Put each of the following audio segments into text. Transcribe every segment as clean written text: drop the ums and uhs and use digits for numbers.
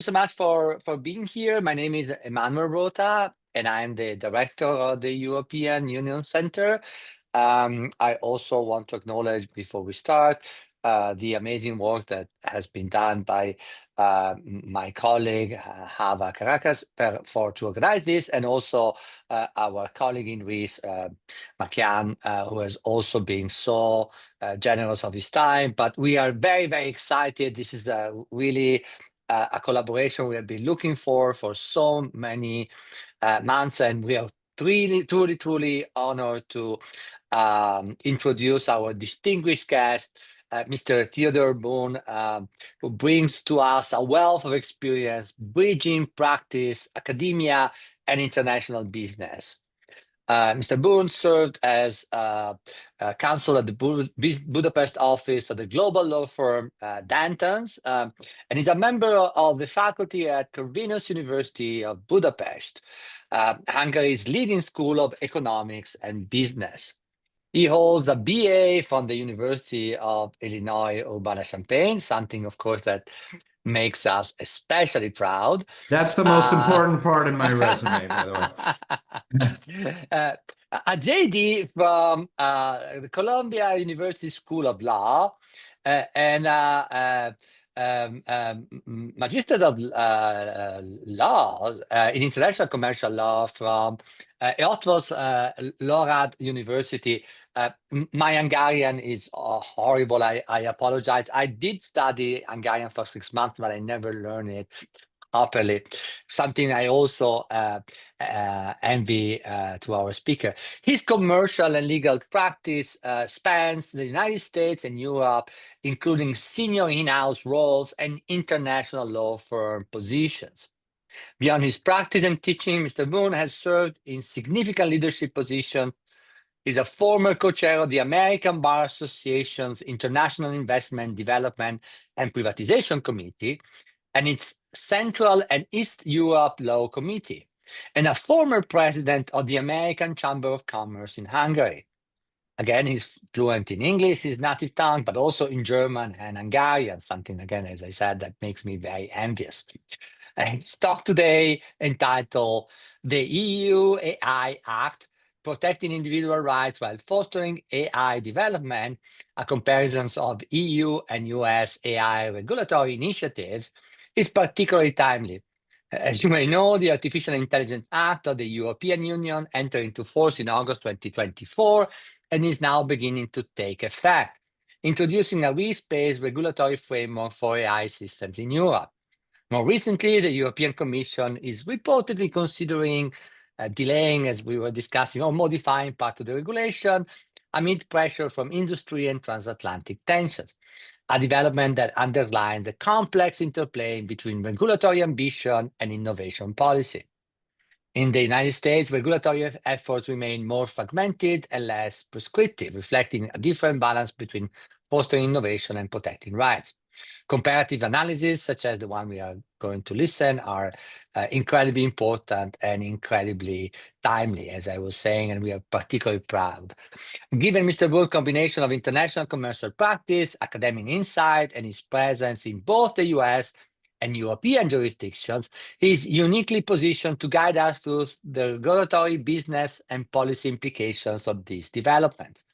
So much for being here. My name is Emmanuel Rota, and I'm the director of the European Union Center. I also want to acknowledge before we start the amazing work that has been done by my colleague Hava Caracas for to organize this, and also our colleague in Greece, Makian, who has also been so generous of his time. But we are very, very excited. This is really a collaboration we have been looking for so many months, and we are truly honored to introduce our distinguished guest, Mr. Theodore Boone, who brings to us a wealth of experience bridging practice, academia, and international business. Mr. Boone served as counsel at the Budapest office of the global law firm Dentons, and is a member of the faculty at Corvinus University of Budapest, Hungary's leading school of economics and business. He holds a BA from the University of Illinois Urbana-Champaign, something, of course, that makes us especially proud. That's the most important part in my resume, by the way. A JD from the Columbia University School of Law and Magister of Law in International Commercial Law from Eötvös Lorad University. My Hungarian is horrible. I apologize. I did study Hungarian for 6 months, but I never learned it properly. Something I also envy to our speaker. His commercial and legal practice spans the United States and Europe, including senior in-house roles and international law firm positions. Beyond his practice and teaching, Mr. Boone has served in significant leadership positions. He's a former co-chair of the American Bar Association's International Investment, Development, and Privatization Committee, and its Central and East Europe Law Committee, and a former president of the American Chamber of Commerce in Hungary. Again, he's fluent in English, his native tongue, but also in German and Hungarian, something, again, as I said, that makes me very envious. His talk today entitled The EU AI Act, Protecting Individual Rights While Fostering AI Development, a comparison of EU and US AI regulatory initiatives, is particularly timely. As you may know, the Artificial Intelligence Act of the European Union entered into force in August 2024 and is now beginning to take effect, introducing a risk-based regulatory framework for AI systems in Europe. More recently, the European Commission is reportedly considering delaying, as we were discussing, or modifying part of the regulation amid pressure from industry and transatlantic tensions, a development that underlines the complex interplay between regulatory ambition and innovation policy. In the United States, regulatory efforts remain more fragmented and less prescriptive, reflecting a different balance between fostering innovation and protecting rights. Comparative analysis, such as the one we are going to listen, are incredibly important and incredibly timely, as I was saying, and we are particularly proud. Given Mr. Boone's combination of international commercial practice, academic insight, and his presence in both the US and European jurisdictions, he is uniquely positioned to guide us through the regulatory, business, and policy implications of these developments.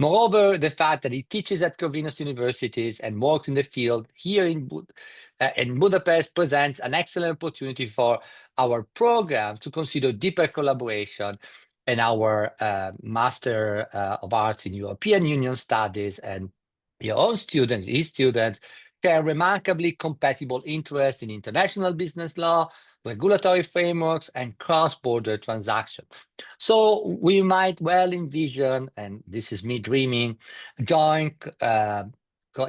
Moreover, the fact that he teaches at Corvinus universities and works in the field here in Budapest presents an excellent opportunity for our program to consider deeper collaboration, and our Master of Arts in European Union Studies and your own students, his students, share remarkably compatible interests in international business law, regulatory frameworks, and cross-border transactions. So we might well envision, and this is me dreaming, joint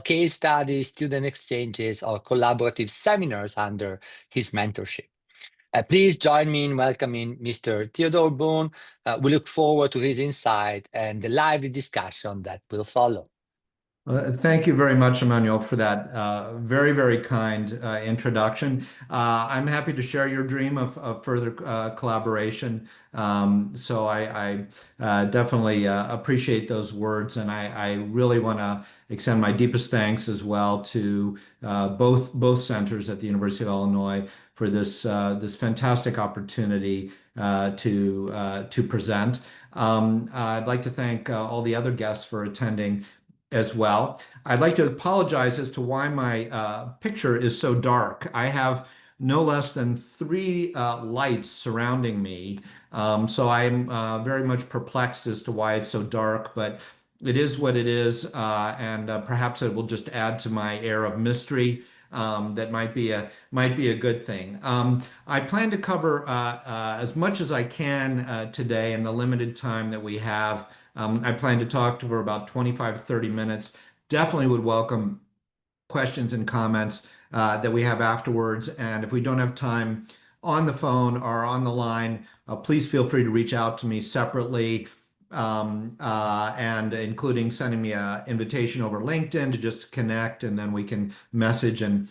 case studies, student exchanges, or collaborative seminars under his mentorship. Please join me in welcoming Mr. Theodore Boone. We look forward to his insight and the lively discussion that will follow. Thank you very much, Emmanuel, for that very, very kind introduction. I'm happy to share your dream of further collaboration. So I definitely appreciate those words, and I really want to extend my deepest thanks as well to both centers at the University of Illinois for this fantastic opportunity to present. I'd like to thank all the other guests for attending as well. I'd like to apologize as to why my picture is so dark. I have no less than three lights surrounding me. So I'm very much perplexed as to why it's so dark, but it is what it is. And perhaps it will just add to my air of mystery. That might be a good thing. I plan to cover as much as I can today in the limited time that we have. I plan to talk for about 25 to 30 minutes. Definitely would welcome questions and comments that we have afterwards. And if we don't have time on the phone or on the line, please feel free to reach out to me separately, and including sending me an invitation over LinkedIn to just connect, and then we can message and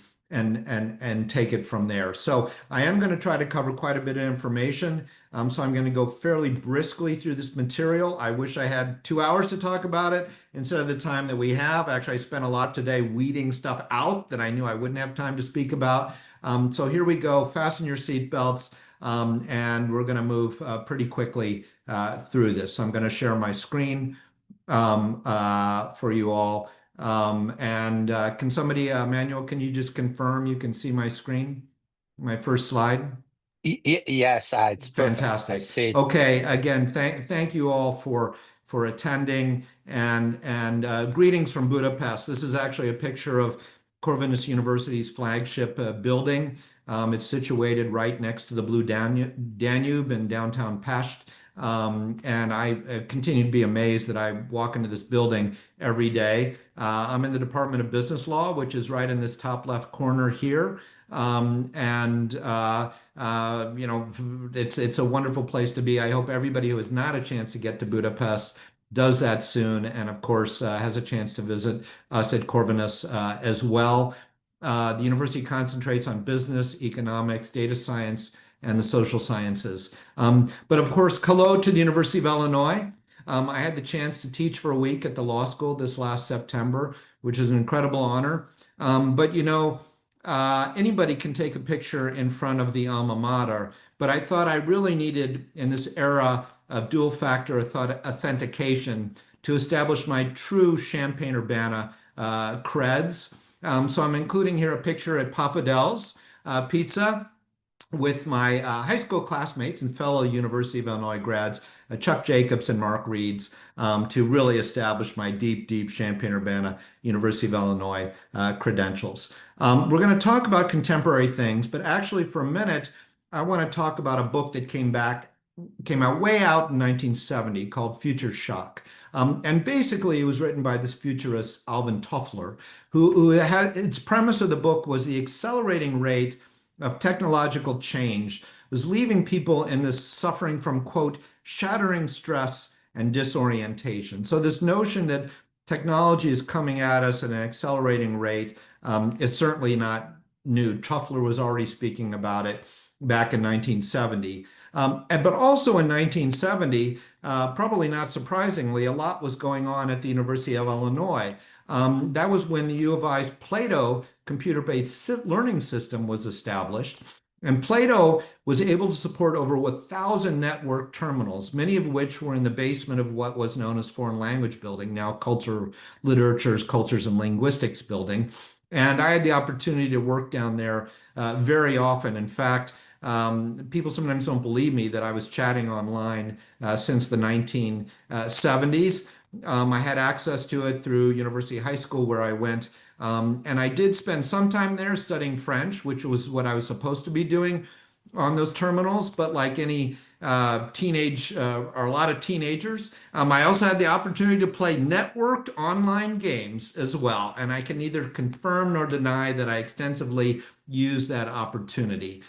take it from there. So I am going to try to cover quite a bit of information. So I'm going to go fairly briskly through this material. I wish I had 2 hours to talk about it instead of the time that we have. Actually, I spent a lot today weeding stuff out that I knew I wouldn't have time to speak about. So here we go. Fasten your seatbelts, and we're going to move pretty quickly through this. So I'm going to share my screen for you all. Can somebody, Manuel, can you just confirm you can see my screen, my first slide? Yes, it's perfect. I Fantastic. see it. Okay, again, thank you all for attending, and greetings from Budapest. This is actually a picture of Corvinus University's flagship building. It's situated right next to the Blue Danube in downtown Pest. And I continue to be amazed that I walk into this building every day. I'm in the Department of Business Law, which is right in this top left corner here. You know, it's a wonderful place to be. I hope everybody who has not a chance to get to Budapest does that soon, and of course has a chance to visit us at Corvinus as well. The university concentrates on business, economics, data science, and the social sciences. But of course, hello to the University of Illinois. I had the chance to teach for a week at the law school this last September, which is an incredible honor. But you know, anybody can take a picture in front of the alma mater, but I thought I really needed, in this era of dual factor authentication, to establish my true Champaign-Urbana creds. So I'm including here a picture at Papa Del's Pizza with my high school classmates and fellow University of Illinois grads, Chuck Jacobs and Mark Reeds, to really establish my deep Champaign-Urbana University of Illinois credentials. We're going to talk about contemporary things, but actually for a minute, I want to talk about a book that came out way out in 1970 called Future Shock. And basically, it was written by this futurist, Alvin Toffler, who had its premise of the book was the accelerating rate of technological change was leaving people in this suffering from, quote, shattering stress and disorientation. So this notion that technology is coming at us at an accelerating rate is certainly not new. Toffler was already speaking about it back in 1970. But also in 1970, probably not surprisingly, a lot was going on at the University of Illinois. That was when the U of I's Plato computer-based learning system was established. And Plato was able to support over 1,000 network terminals, many of which were in the basement of what was known as Foreign Language Building, now Literatures, Cultures, and Linguistics Building. And I had the opportunity to work down there very often. In fact, people sometimes don't believe me that I was chatting online since the 1970s. I had access to it through University High School where I went. And I did spend some time there studying French, which was what I was supposed to be doing on those terminals. But like any or a lot of teenagers, I also had the opportunity to play networked online games as well. And I can neither confirm nor deny that I extensively used that opportunity.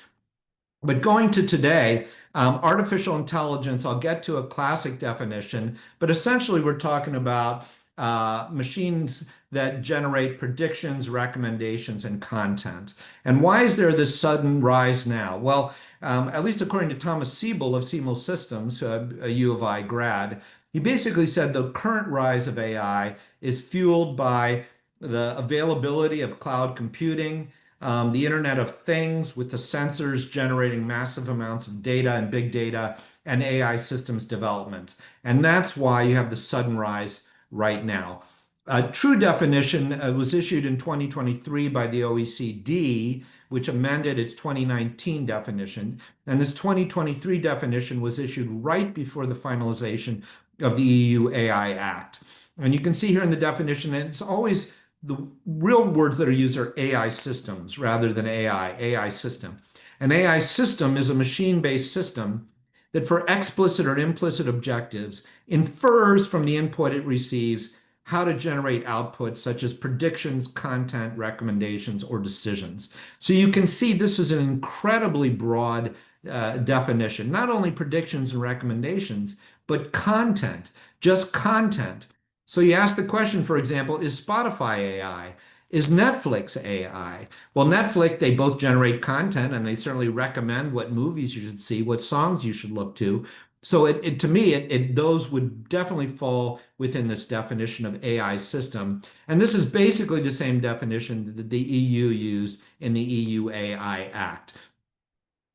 But going to today, artificial intelligence, I'll get to a classic definition, but essentially we're talking about machines that generate predictions, recommendations, and content. And why is there this sudden rise now? Well, at least according to Thomas Siebel of Siebel Systems, a U of I grad, he basically said the current rise of AI is fueled by the availability of cloud computing, the Internet of Things with the sensors generating massive amounts of data and big data, and AI systems development. And that's why you have the sudden rise right now. A true definition was issued in 2023 by the OECD, which amended its 2019 definition. And this 2023 definition was issued right before the finalization of the EU AI Act. And you can see here in the definition, it's always the real words that are used are AI systems rather than AI system. An AI system is a machine-based system that for explicit or implicit objectives infers from the input it receives how to generate output such as predictions, content, recommendations, or decisions. So you can see this is an incredibly broad definition, not only predictions and recommendations, but content, just content. So you ask the question, for example, is Spotify AI? Is Netflix AI? Well, Netflix, they both generate content and they certainly recommend what movies you should see, what songs you should look to. So to me, those would definitely fall within this definition of AI system. And this is basically the same definition that the EU used in the EU AI Act.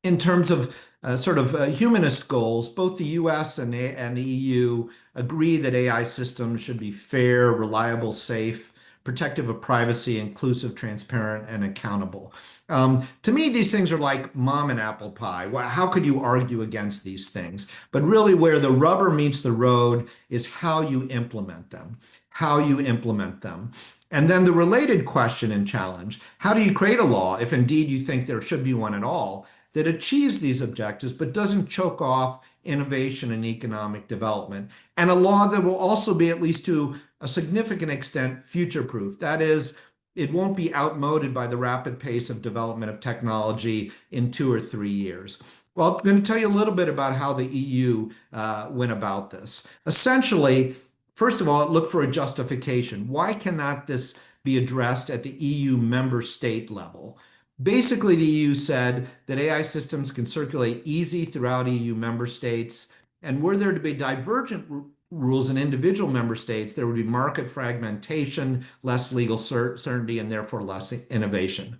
In terms of humanist goals, both the US and the EU agree that AI systems should be fair, reliable, safe, protective of privacy, inclusive, transparent, and accountable. To me, these things are like mom and apple pie. How could you argue against these things? But really where the rubber meets the road is how you implement them, And then the related question and challenge, how do you create a law, if indeed you think there should be one at all, that achieves these objectives but doesn't choke off innovation and economic development, and a law that will also be, at least to a significant extent, future-proof. That is, it won't be outmoded by the rapid pace of development of technology in 2 or 3 years. Well, I'm going to tell you a little bit about how the EU went about this. Essentially, first of all, it looked for a justification. Why cannot this be addressed at the EU member state level? Basically, the EU said that AI systems can circulate easy throughout EU member states, and were there to be divergent rules in individual member states, there would be market fragmentation, less legal certainty, and therefore less innovation.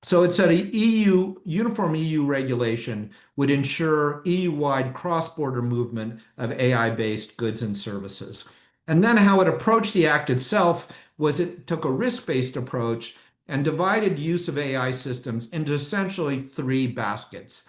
So it said uniform EU regulation would ensure EU-wide cross-border movement of AI-based goods and services. And then how it approached the act itself was it took a risk-based approach and divided use of AI systems into essentially 3 baskets.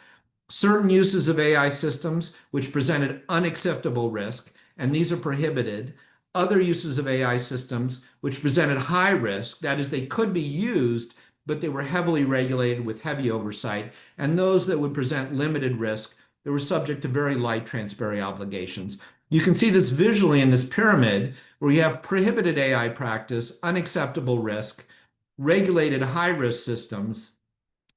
Certain uses of AI systems which presented unacceptable risk, and these are prohibited. Other uses of AI systems which presented high risk, that is, they could be used, but they were heavily regulated with heavy oversight, and those that would present limited risk, they were subject to very light transparency obligations. You can see this visually in this pyramid where you have prohibited AI practice, unacceptable risk, regulated high-risk systems,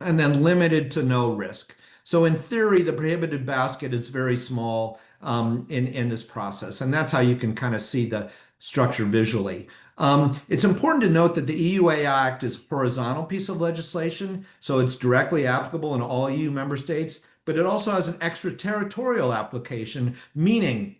and then limited to no risk. So in theory, the prohibited basket is very small in this process, and that's how you can kind of see the structure visually. It's important to note that the EU AI Act is a horizontal piece of legislation, so it's directly applicable in all EU member states, but it also has an extraterritorial application, meaning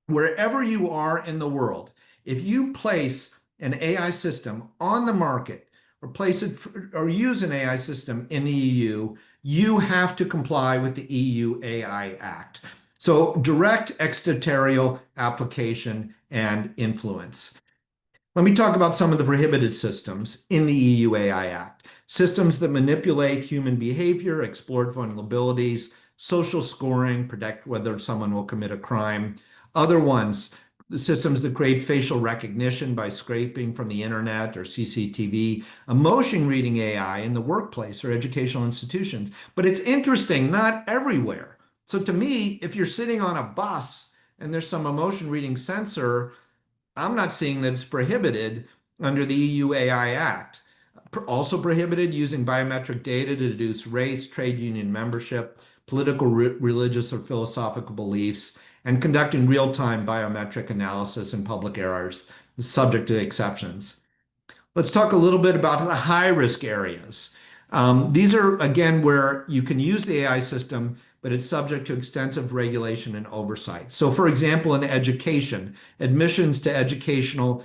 wherever you are in the world, if you place an AI system on the market or place it or use an AI system in the EU, you have to comply with the EU AI Act. So direct extraterritorial application and influence. Let me talk about some of the prohibited systems in the EU AI Act. Systems that manipulate human behavior, exploit vulnerabilities, social scoring, predict whether someone will commit a crime. Other ones, the systems that create facial recognition by scraping from the internet or CCTV, emotion reading AI in the workplace or educational institutions. But it's interesting, not everywhere. So to me, if you're sitting on a bus and there's some emotion reading sensor, I'm not seeing that it's prohibited under the EU AI Act. Also prohibited using biometric data to deduce race, trade union membership, political, religious, or philosophical beliefs, and conducting real-time biometric analysis in public areas subject to exceptions. Let's talk a little bit about the high-risk areas. These are, again, where you can use the AI system, but it's subject to extensive regulation and oversight. So, for example, in education, admissions to educational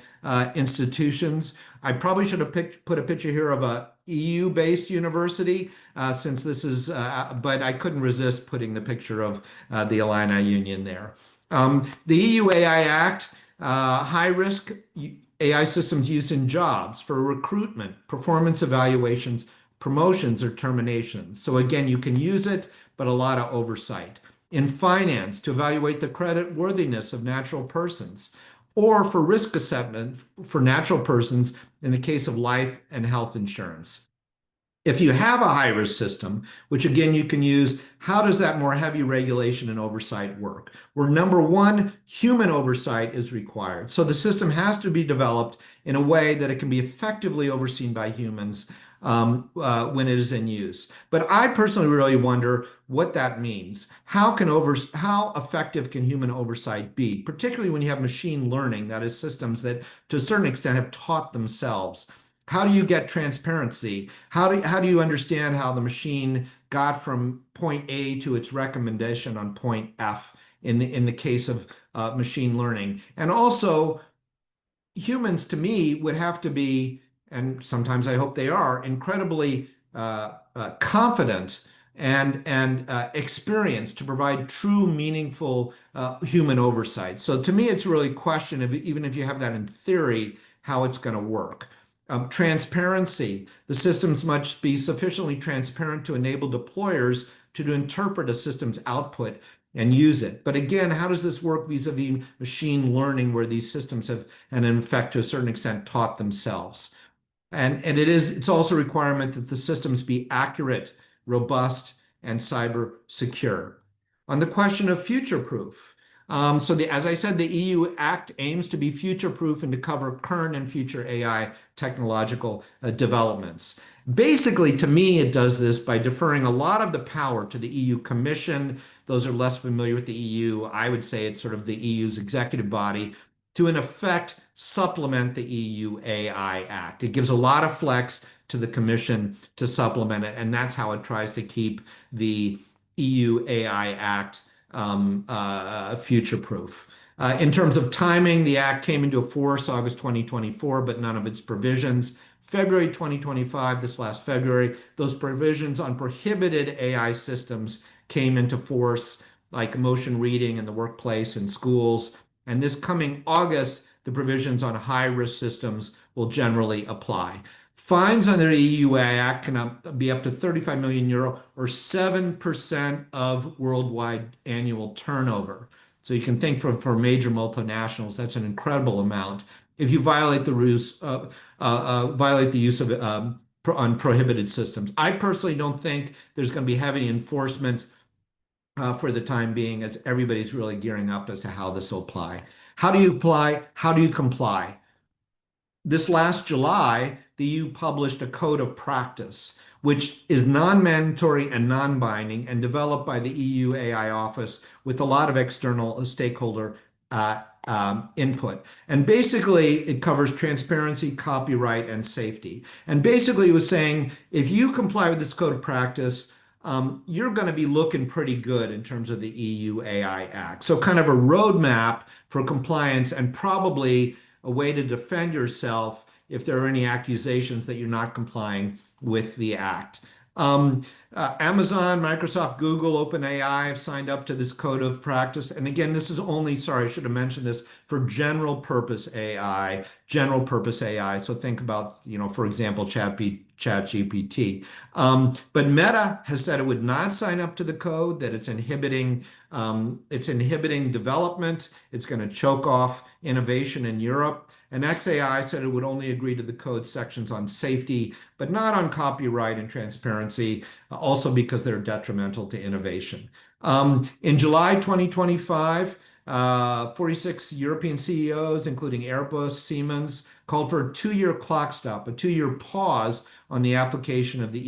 institutions. I probably should have put a picture here of a EU-based university, since this is, but I couldn't resist putting the picture of the Illini Union there. The EU AI Act, high risk AI systems used in jobs for recruitment, performance evaluations, promotions, or terminations. So again, you can use it, but a lot of oversight. In finance, to evaluate the credit worthiness of natural persons, or for risk assessment for natural persons in the case of life and health insurance. If you have a high-risk system, which again you can use, how does that more heavy regulation and oversight work? Where number one, human oversight is required. So the system has to be developed in a way that it can be effectively overseen by humans when it is in use. But I personally really wonder what that means. How effective can human oversight be, particularly when you have machine learning, that is systems that to a certain extent have taught themselves? How do you get transparency? How do you understand how the machine got from point A to its recommendation on point F in the case of machine learning? And also, humans to me would have to be, and sometimes I hope they are, incredibly confident and experienced to provide true, meaningful human oversight. So to me, it's really a question of, even if you have that in theory, how it's going to work. Transparency. The systems must be sufficiently transparent to enable deployers to interpret a system's output and use it. But again, how does this work vis-a-vis machine learning, where these systems have, and in fact, to a certain extent, taught themselves? And it's also a requirement that the systems be accurate, robust, and cyber secure. On the question of future-proof, as I said, the EU Act aims to be future-proof and to cover current and future AI technological developments. Basically, to me, it does this by deferring a lot of the power to the EU Commission. Those are less familiar with the EU. I would say it's sort of the EU's executive body to, in effect, supplement the EU AI Act. It gives a lot of flex to the Commission to supplement it, and that's how it tries to keep the EU AI Act future-proof. In terms of timing, the act came into force August 2024, but none of its provisions. February 2025, this last February, those provisions on prohibited AI systems came into force, like motion reading in the workplace and schools. And this coming August, the provisions on high-risk systems will generally apply. Fines under the EU Act can be up to 35 million euro, or 7% of worldwide annual turnover. So you can think for major multinationals, that's an incredible amount. If you violate the use of on prohibited systems. I personally don't think there's going to be heavy enforcement for the time being, as everybody's really gearing up as to how this will apply. How do you apply? How do you comply? This last July, the EU published a code of practice, which is non-mandatory and non-binding and developed by the EU AI office with a lot of external stakeholder input. And basically, it covers transparency, copyright, and safety. And basically, it was saying, if you comply with this code of practice, you're going to be looking pretty good in terms of the EU AI Act. So kind of a roadmap for compliance, and probably a way to defend yourself if there are any accusations that you're not complying with the act. Amazon, Microsoft, Google, OpenAI have signed up to this code of practice. And again, this is only, sorry, I should have mentioned this, for general purpose AI. So think about, for example, ChatGPT. But Meta has said it would not sign up to the code, that it's inhibiting development. It's going to choke off innovation in Europe. And XAI said it would only agree to the code sections on safety, but not on copyright and transparency, also because they're detrimental to innovation. In July 2025, 46 European CEOs, including Airbus, Siemens, called for a 2-year clock stop, a 2-year pause on the application of the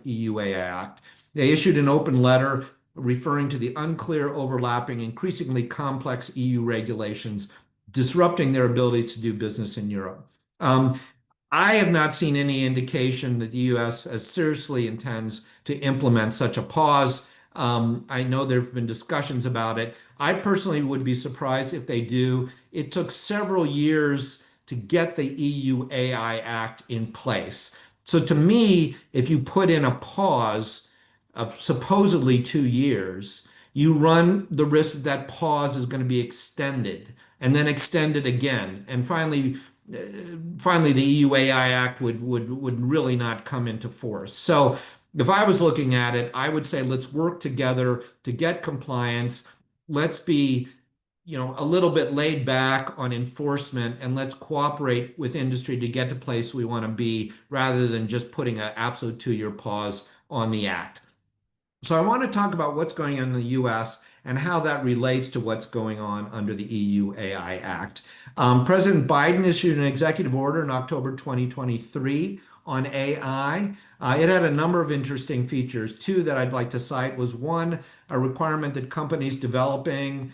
EU AI Act. They issued an open letter referring to the unclear, overlapping, increasingly complex EU regulations disrupting their ability to do business in Europe. I have not seen any indication that the US as seriously intends to implement such a pause. I know there have been discussions about it. I personally would be surprised if they do. It took several years to get the EU AI Act in place. So to me, if you put in a pause of supposedly 2 years, you run the risk that that pause is going to be extended and then extended again. And finally, the EU AI Act would really not come into force. So if I was looking at it, I would say let's work together to get compliance. Let's be, a little bit laid back on enforcement, and let's cooperate with industry to get to place we want to be, rather than just putting an absolute 2-year pause on the act. So I want to talk about what's going on in the US and how that relates to what's going on under the EU AI Act. President Biden issued an executive order in October 2023 on AI. It had a number of interesting features. Two that I'd like to cite was one, a requirement that companies developing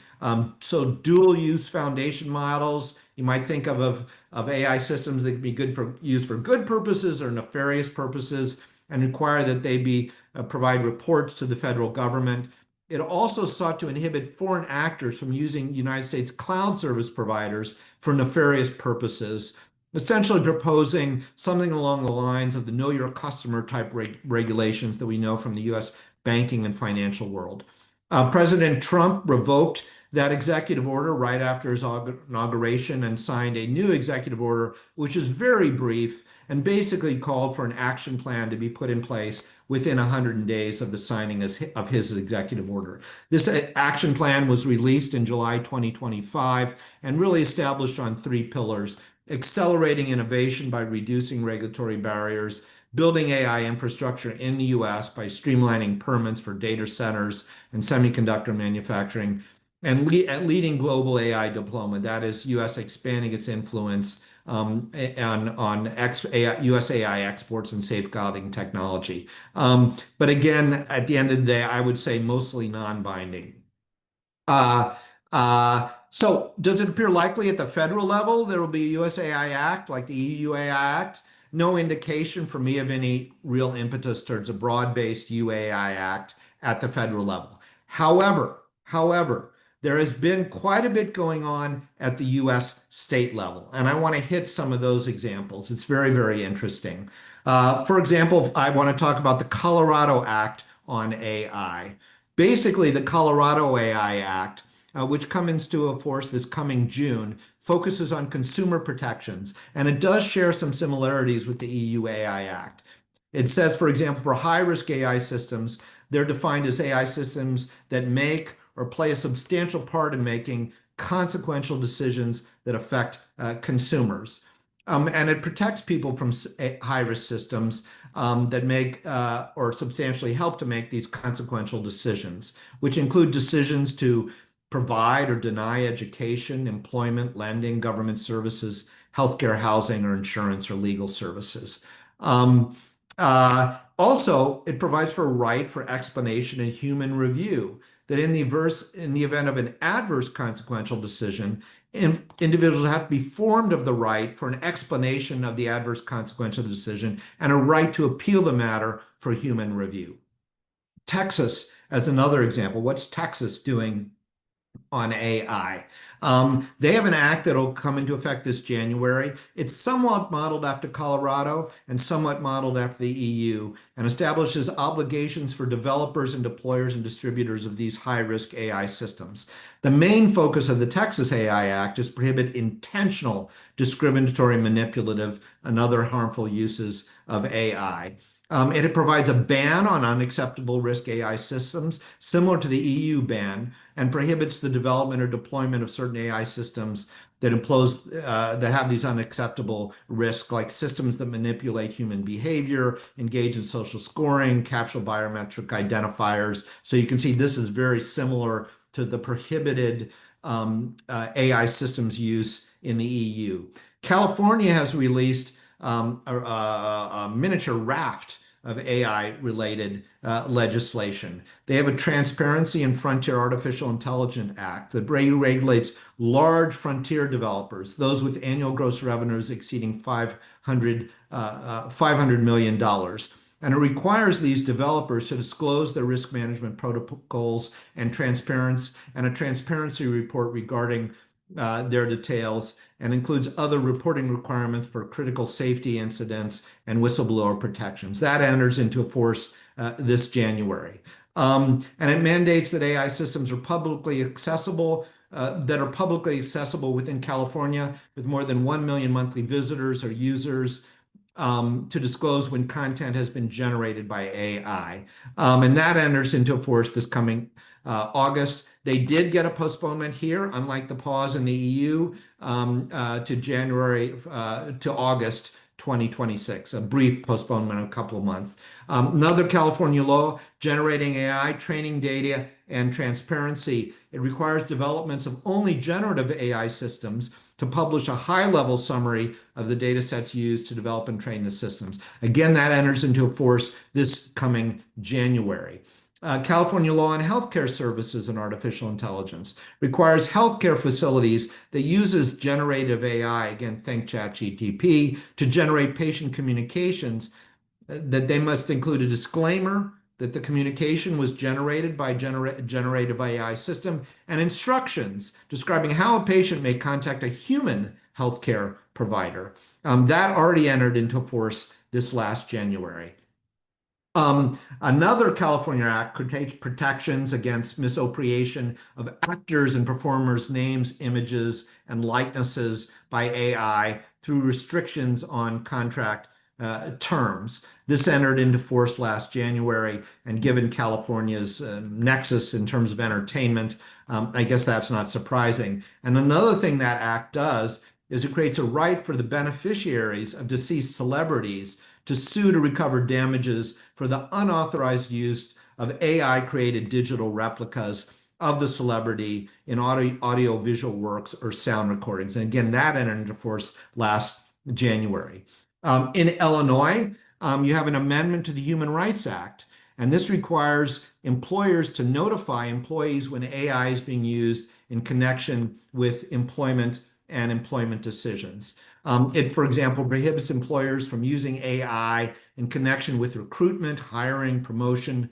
dual use foundation models, you might think of AI systems that can be used for good purposes or nefarious purposes, and require that they provide reports to the federal government. It also sought to inhibit foreign actors from using United States cloud service providers for nefarious purposes, essentially proposing something along the lines of the Know Your Customer type regulations that we know from the US banking and financial world. President Trump revoked that executive order right after his inauguration and signed a new executive order, which is very brief and basically called for an action plan to be put in place within 100 days of the signing of his executive order. This action plan was released in July 2025 and really established on 3 pillars: accelerating innovation by reducing regulatory barriers, building AI infrastructure in the US by streamlining permits for data centers and semiconductor manufacturing, and leading global AI deployment. That is, US expanding its influence on US AI exports and safeguarding technology. But again, at the end of the day, I would say mostly non-binding. So does it appear likely at the federal level there will be a US AI Act like the EU AI Act? No indication for me of any real impetus towards a broad-based UAI Act at the federal level. However, there has been quite a bit going on at the US state level, and I want to hit some of those examples. It's very, very interesting. For example, I want to talk about the Colorado Act on AI. Basically, the Colorado AI Act, which comes into force this coming June, focuses on consumer protections, and it does share some similarities with the EU AI Act. It says, for example, for high-risk AI systems, they're defined as AI systems that make or play a substantial part in making consequential decisions that affect consumers. And it protects people from high-risk systems that make or substantially help to make these consequential decisions, which include decisions to provide or deny education, employment, lending, government services, healthcare, housing, or insurance or legal services. Also, it provides for a right for explanation and human review, that in the event of an adverse consequential decision, individuals have to be informed of the right for an explanation of the adverse consequential decision and a right to appeal the matter for human review. Texas, as another example, what's Texas doing on AI? They have an act that will come into effect this January. It's somewhat modeled after Colorado and somewhat modeled after the EU, and establishes obligations for developers and deployers and distributors of these high-risk AI systems. The main focus of the Texas AI Act is to prohibit intentional, discriminatory, manipulative, and other harmful uses of AI. It provides a ban on unacceptable risk AI systems, similar to the EU ban, and prohibits the development or deployment of certain AI systems that have these unacceptable risks, like systems that manipulate human behavior, engage in social scoring, capture biometric identifiers. So you can see this is very similar to the prohibited AI systems use in the EU. California has released a miniature raft of AI-related legislation. They have a Transparency and Frontier Artificial Intelligence Act that regulates large frontier developers, those with annual gross revenues exceeding $500 million. And it requires these developers to disclose their risk management protocols and a transparency report regarding their details, and includes other reporting requirements for critical safety incidents and whistleblower protections. That enters into force this January. And it mandates that AI systems are publicly accessible, within California with more than 1 million monthly visitors or users, to disclose when content has been generated by AI. And that enters into force this coming August. They did get a postponement here, unlike the pause in the EU, to August 2026, a brief postponement of a couple of months. Another California law, generating AI, training data, and transparency. It requires developments of only generative AI systems to publish a high-level summary of the data sets used to develop and train the systems. Again, that enters into force this coming January. California law on healthcare services and artificial intelligence requires healthcare facilities that uses generative AI, again, think ChatGPT, to generate patient communications, that they must include a disclaimer that the communication was generated by generative AI system, and instructions describing how a patient may contact a human healthcare provider. That already entered into force this last January. Another California act contains protections against misappropriation of actors and performers' names, images, and likenesses by AI through restrictions on contract terms. This entered into force last January, and given California's nexus in terms of entertainment, I guess that's not surprising. And another thing that act does is it creates a right for the beneficiaries of deceased celebrities to sue to recover damages for the unauthorized use of AI-created digital replicas of the celebrity in audio-visual works or sound recordings. And again, that entered into force last January. In Illinois, you have an amendment to the Human Rights Act, and this requires employers to notify employees when AI is being used in connection with employment and employment decisions. It, for example, prohibits employers from using AI in connection with recruitment, hiring, promotion,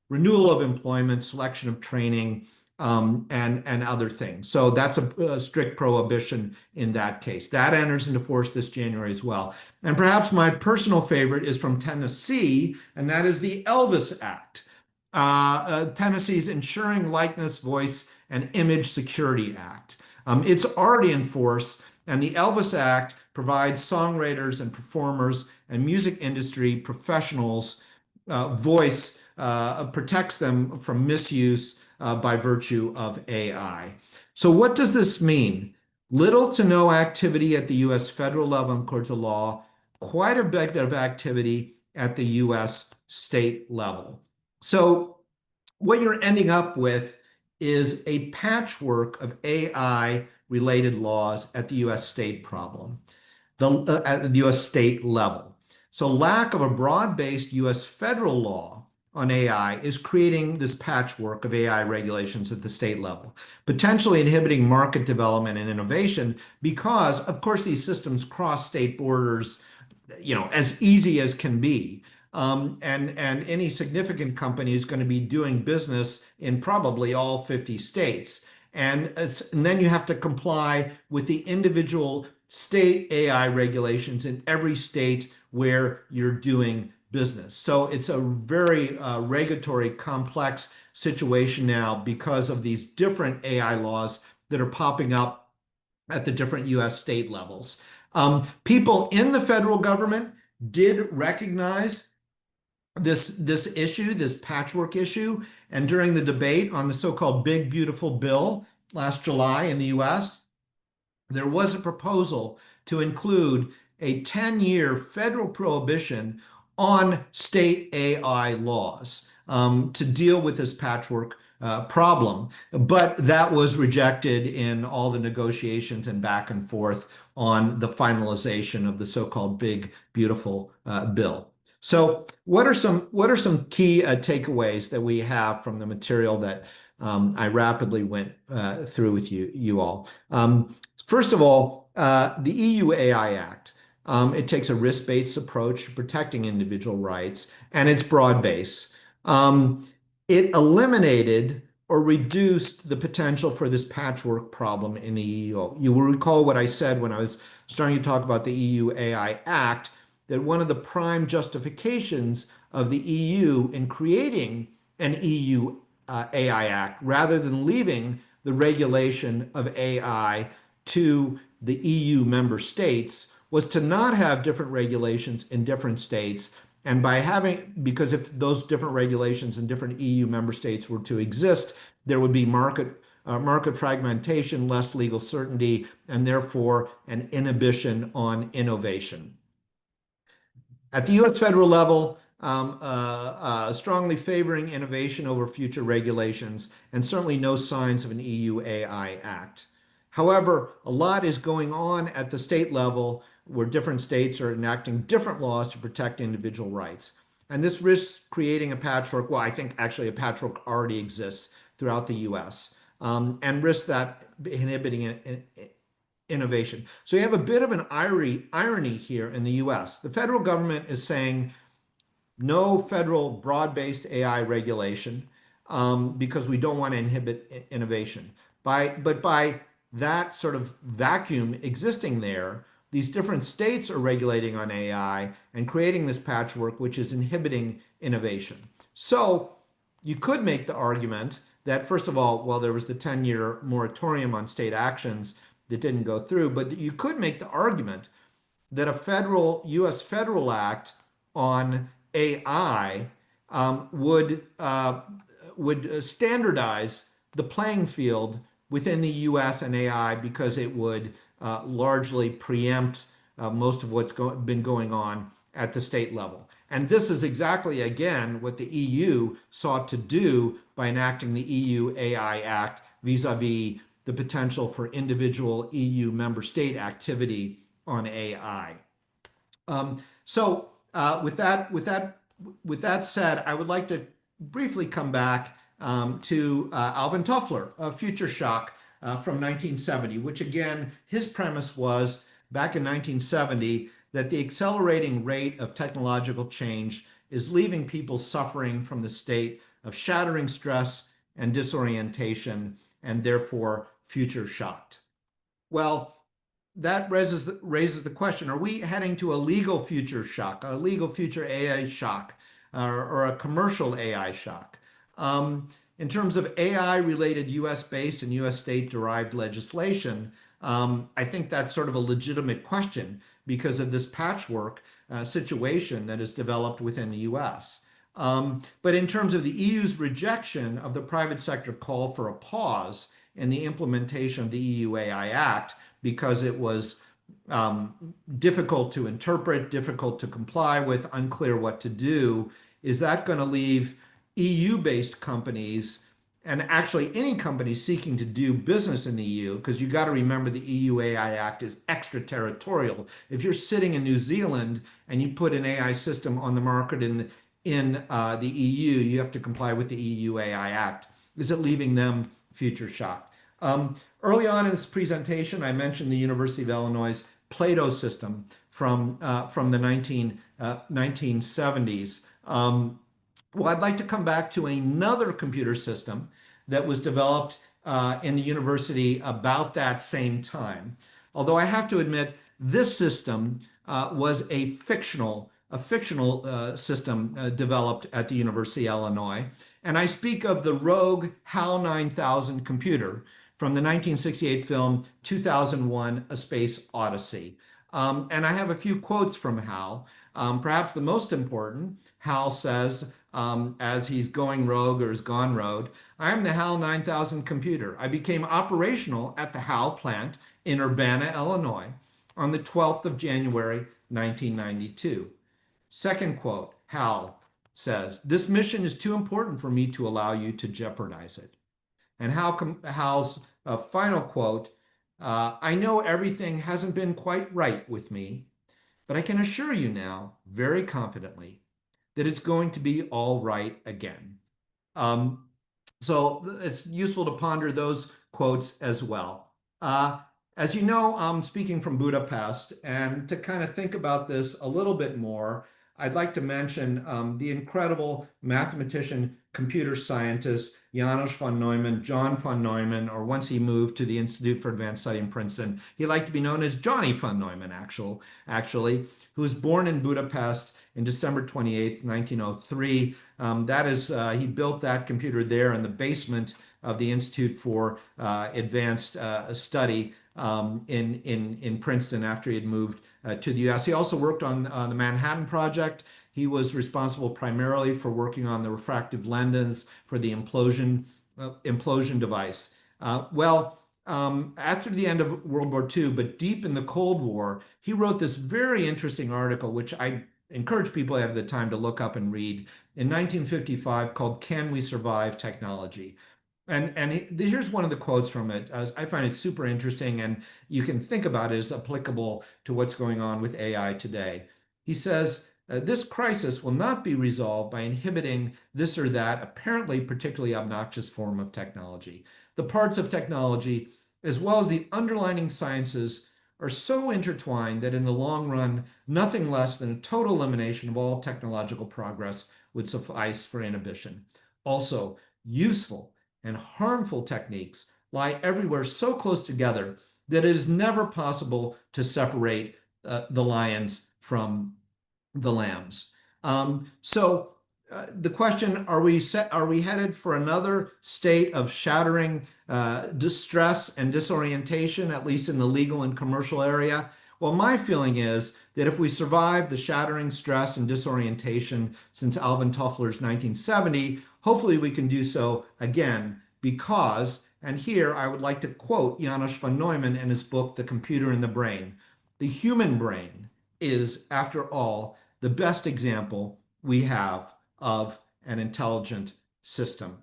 renewal of employment, selection of training, and other things. So that's a strict prohibition in that case. That enters into force this January as well. And perhaps my personal favorite is from Tennessee, and that is the Elvis Act. Tennessee's Ensuring Likeness, Voice, and Image Security Act. It's already in force, and the Elvis Act provides songwriters and performers and music industry professionals protects them from misuse by virtue of AI. So what does this mean? Little to no activity at the U.S. federal level towards the law, quite a bit of activity at the U.S. state level. So what you're ending up with is a patchwork of AI-related laws at the U.S. state problem, at the U.S. state level. So lack of a broad-based U.S. federal law on AI is creating this patchwork of AI regulations at the state level, potentially inhibiting market development and innovation because, of course, these systems cross state borders, as easy as can be. And any significant company is going to be doing business in probably all 50 states. And then you have to comply with the individual state AI regulations in every state where you're doing business. So it's a very regulatory complex situation now because of these different AI laws that are popping up at the different US state levels. People in the federal government did recognize this issue, this patchwork issue, and during the debate on the so-called Big Beautiful Bill last July in the US, there was a proposal to include a 10-year federal prohibition on state AI laws to deal with this patchwork problem. But that was rejected in all the negotiations and back and forth on the finalization of the so-called Big Beautiful Bill. So what are some key takeaways that we have from the material that I rapidly went through with you all? First of all, the EU AI Act. It takes a risk-based approach to protecting individual rights, and it's broad-based. It eliminated or reduced the potential for this patchwork problem in the EU. You will recall what I said when I was starting to talk about the EU AI Act, that one of the prime justifications of the EU in creating an EU AI Act, rather than leaving the regulation of AI to the EU member states, was to not have different regulations in different states. And because if those different regulations in different EU member states were to exist, there would be market fragmentation, less legal certainty, and therefore an inhibition on innovation. At the US federal level, strongly favoring innovation over future regulations, and certainly no signs of an EU AI Act. However, a lot is going on at the state level where different states are enacting different laws to protect individual rights. And this risks creating a patchwork. Well, I think actually a patchwork already exists throughout the US, and risks that inhibiting innovation. So you have a bit of an irony here in the US. The federal government is saying no federal broad-based AI regulation because we don't want to inhibit innovation. But by that sort of vacuum existing there, these different states are regulating on AI and creating this patchwork, which is inhibiting innovation. So you could make the argument that, first of all, well, there was the 10-year moratorium on state actions that didn't go through, but you could make the argument that a U.S. federal act on AI would standardize the playing field within the U.S. and AI, because it would largely preempt most of what's been going on at the state level. And this is exactly, again, what the EU sought to do by enacting the EU AI Act vis-a-vis the potential for individual EU member state activity on AI. With that said, I would like to briefly come back to Alvin Toffler of Future Shock from 1970, which again, his premise was back in 1970 that the accelerating rate of technological change is leaving people suffering from the state of shattering stress and disorientation, and therefore future shocked. Well, that raises the question, are we heading to a legal future shock, a legal future AI shock, or a commercial AI shock? In terms of AI-related US-based and US state-derived legislation, I think that's sort of a legitimate question because of this patchwork situation that is developed within the US. But in terms of the EU's rejection of the private sector call for a pause in the implementation of the EU AI Act, because it was difficult to interpret, difficult to comply with, unclear what to do, is that going to leave EU-based companies, and actually any company seeking to do business in the EU, because you got to remember the EU AI Act is extraterritorial. If you're sitting in New Zealand and you put an AI system on the market in the EU, you have to comply with the EU AI Act. Is it leaving them future shock? Early on in this presentation, I mentioned the University of Illinois' Plato system from the 1970s. Well, I'd like to come back to another computer system that was developed in the university about that same time. Although I have to admit, this system was a fictional system developed at the University of Illinois. And I speak of the rogue HAL 9000 computer from the 1968 film 2001: A Space Odyssey. And I have a few quotes from HAL. Perhaps the most important, HAL says, as he's going rogue or has gone rogue, "I am the HAL 9000 computer. I became operational at the HAL plant in Urbana, Illinois on the 12th of January, 1992. Second quote, HAL says, "This mission is too important for me to allow you to jeopardize it." And HAL's final quote, "I know everything hasn't been quite right with me, but I can assure you now, very confidently, that it's going to be all right again. So it's useful to ponder those quotes as well. As you know, I'm speaking from Budapest, and to kind of think about this a little bit more, I'd like to mention the incredible mathematician, computer scientist, János von Neumann, John von Neumann, or once he moved to the Institute for Advanced Study in Princeton, he liked to be known as Johnny von Neumann, actually, who was born in Budapest in December 28th, 1903. He built that computer there in the basement of the Institute for Advanced Study in Princeton after he had moved to the US. He also worked on the Manhattan Project. He was responsible primarily for working on the refractive lenses for the implosion device. After the end of World War II, but deep in the Cold War, he wrote this very interesting article, which I encourage people to have the time to look up and read, in 1955, called "Can We Survive Technology?" Here's one of the quotes from it. I find it super interesting, and you can think about it as applicable to what's going on with AI today. He says, this crisis will not be resolved by inhibiting this or that apparently particularly obnoxious form of technology. The parts of technology, as well as the underlying sciences, are so intertwined that in the long run, nothing less than a total elimination of all technological progress would suffice for inhibition. Also, useful and harmful techniques lie everywhere so close together that it is never possible to separate the lions from the lambs. The question, are we headed for another state of shattering distress and disorientation, at least in the legal and commercial area? Well, my feeling is that if we survive the shattering stress and disorientation since Alvin Toffler's 1970, hopefully we can do so again because, and here I would like to quote János von Neumann in his book, The Computer in the Brain, the human brain is, after all, the best example we have of an intelligent system.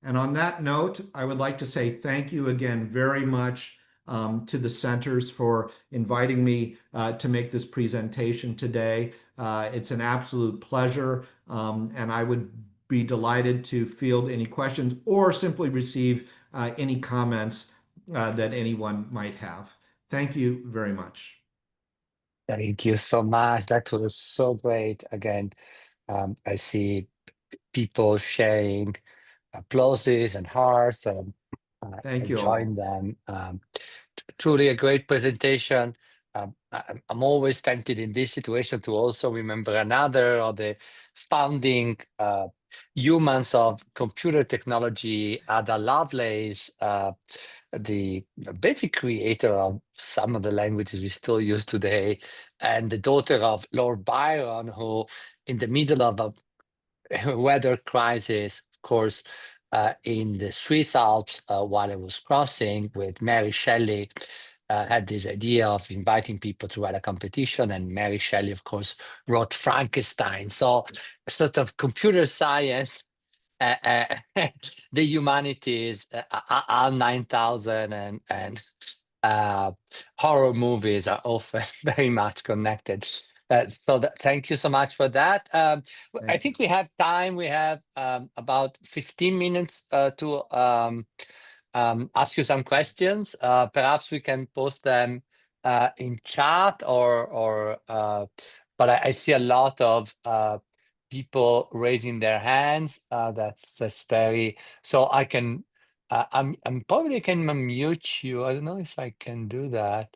And on that note, I would like to say thank you again very much to the centers for inviting me to make this presentation today. It's an absolute pleasure, and I would be delighted to field any questions or simply receive any comments that anyone might have. Thank you very much. Thank you so much. That was so great. Again, I see people sharing applauses and hearts, and Thank you enjoying all. them. Truly a great presentation. I'm always tempted in this situation to also remember another of the founding humans of computer technology, Ada Lovelace, the basic creator of some of the languages we still use today, and the daughter of Lord Byron, who, in the middle of a weather crisis, of course, in the Swiss Alps, while I was crossing with Mary Shelley, had this idea of inviting people to write a competition, and Mary Shelley, of course, wrote Frankenstein. So, a sort of computer science, the humanities, are 9,000, and horror movies are often very much connected. Thank you so much for that. I think we have time. We have about 15 minutes to ask you some questions. Perhaps we can post them in chat, but I see a lot of people raising their hands. That's very, so I can. I'm probably can unmute you. I don't know if I can do that.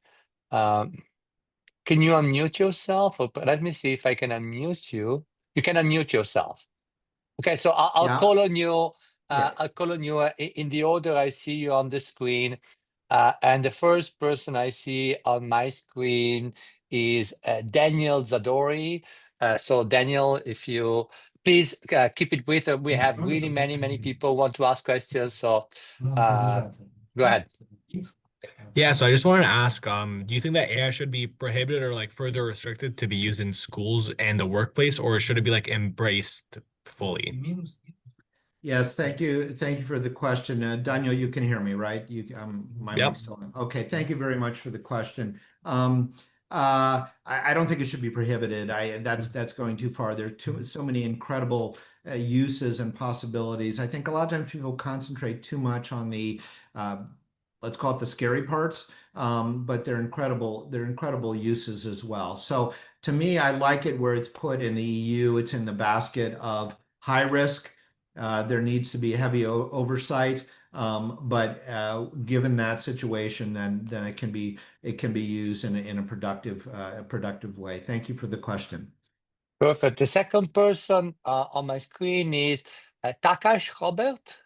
Can you unmute yourself? Or let me see if I can unmute you. You can unmute yourself. Okay, so I'll Yeah. call on you. Yeah. I'll call on you in the order I see you on the screen. And the first person I see on my screen is Daniel Zadori. So Daniel, if you please keep it with, we have really many people want to ask questions. So go ahead. Yeah, so I just wanted to ask, do you think that AI should be prohibited or like further restricted to be used in schools and the workplace, or should it be like embraced fully? Yes, thank you. Thank you for the question. Daniel, you can hear me, right? My Yep. mic's still on. Okay, thank you very much for the question. I don't think it should be prohibited. That's going too far. There are so many incredible uses and possibilities. I think a lot of times people concentrate too much on the let's call it the scary parts, but they're incredible. They're incredible uses as well. So to me, I like it where it's put in the EU. It's in the basket of high risk. There needs to be heavy oversight. But given that situation, then it can be used in a productive way. Thank you for the question. Perfect. The second person on my screen is Takash Robert.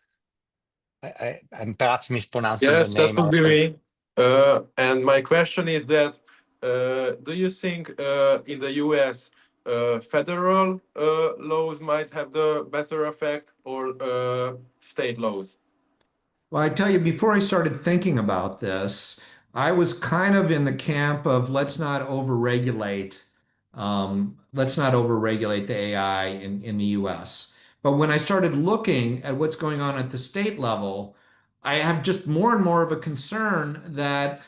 I'm perhaps mispronouncing Yes, the name. that would be me. And my question is that do you think in the US federal laws might have the better effect or state laws? Well, I tell you, before I started thinking about this, I was kind of in the camp of let's not overregulate the AI in the US. But when I started looking at what's going on at the state level, I have just more and more of a concern that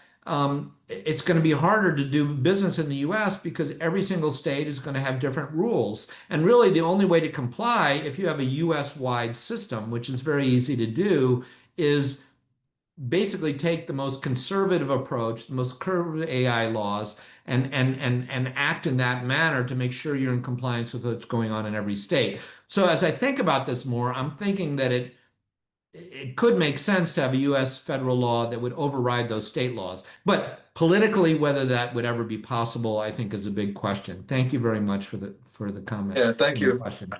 it's going to be harder to do business in the US because every single state is going to have different rules. And really, the only way to comply, if you have a US-wide system, which is very easy to do, is basically take the most conservative approach, the most conservative AI laws, and act in that manner to make sure you're in compliance with what's going on in every state. So as I think about this more, I'm thinking that it could make sense to have a US federal law that would override those state laws. But politically, whether that would ever be possible, I think is a big question. Thank you very much for the comment. Yeah, thank you. Question.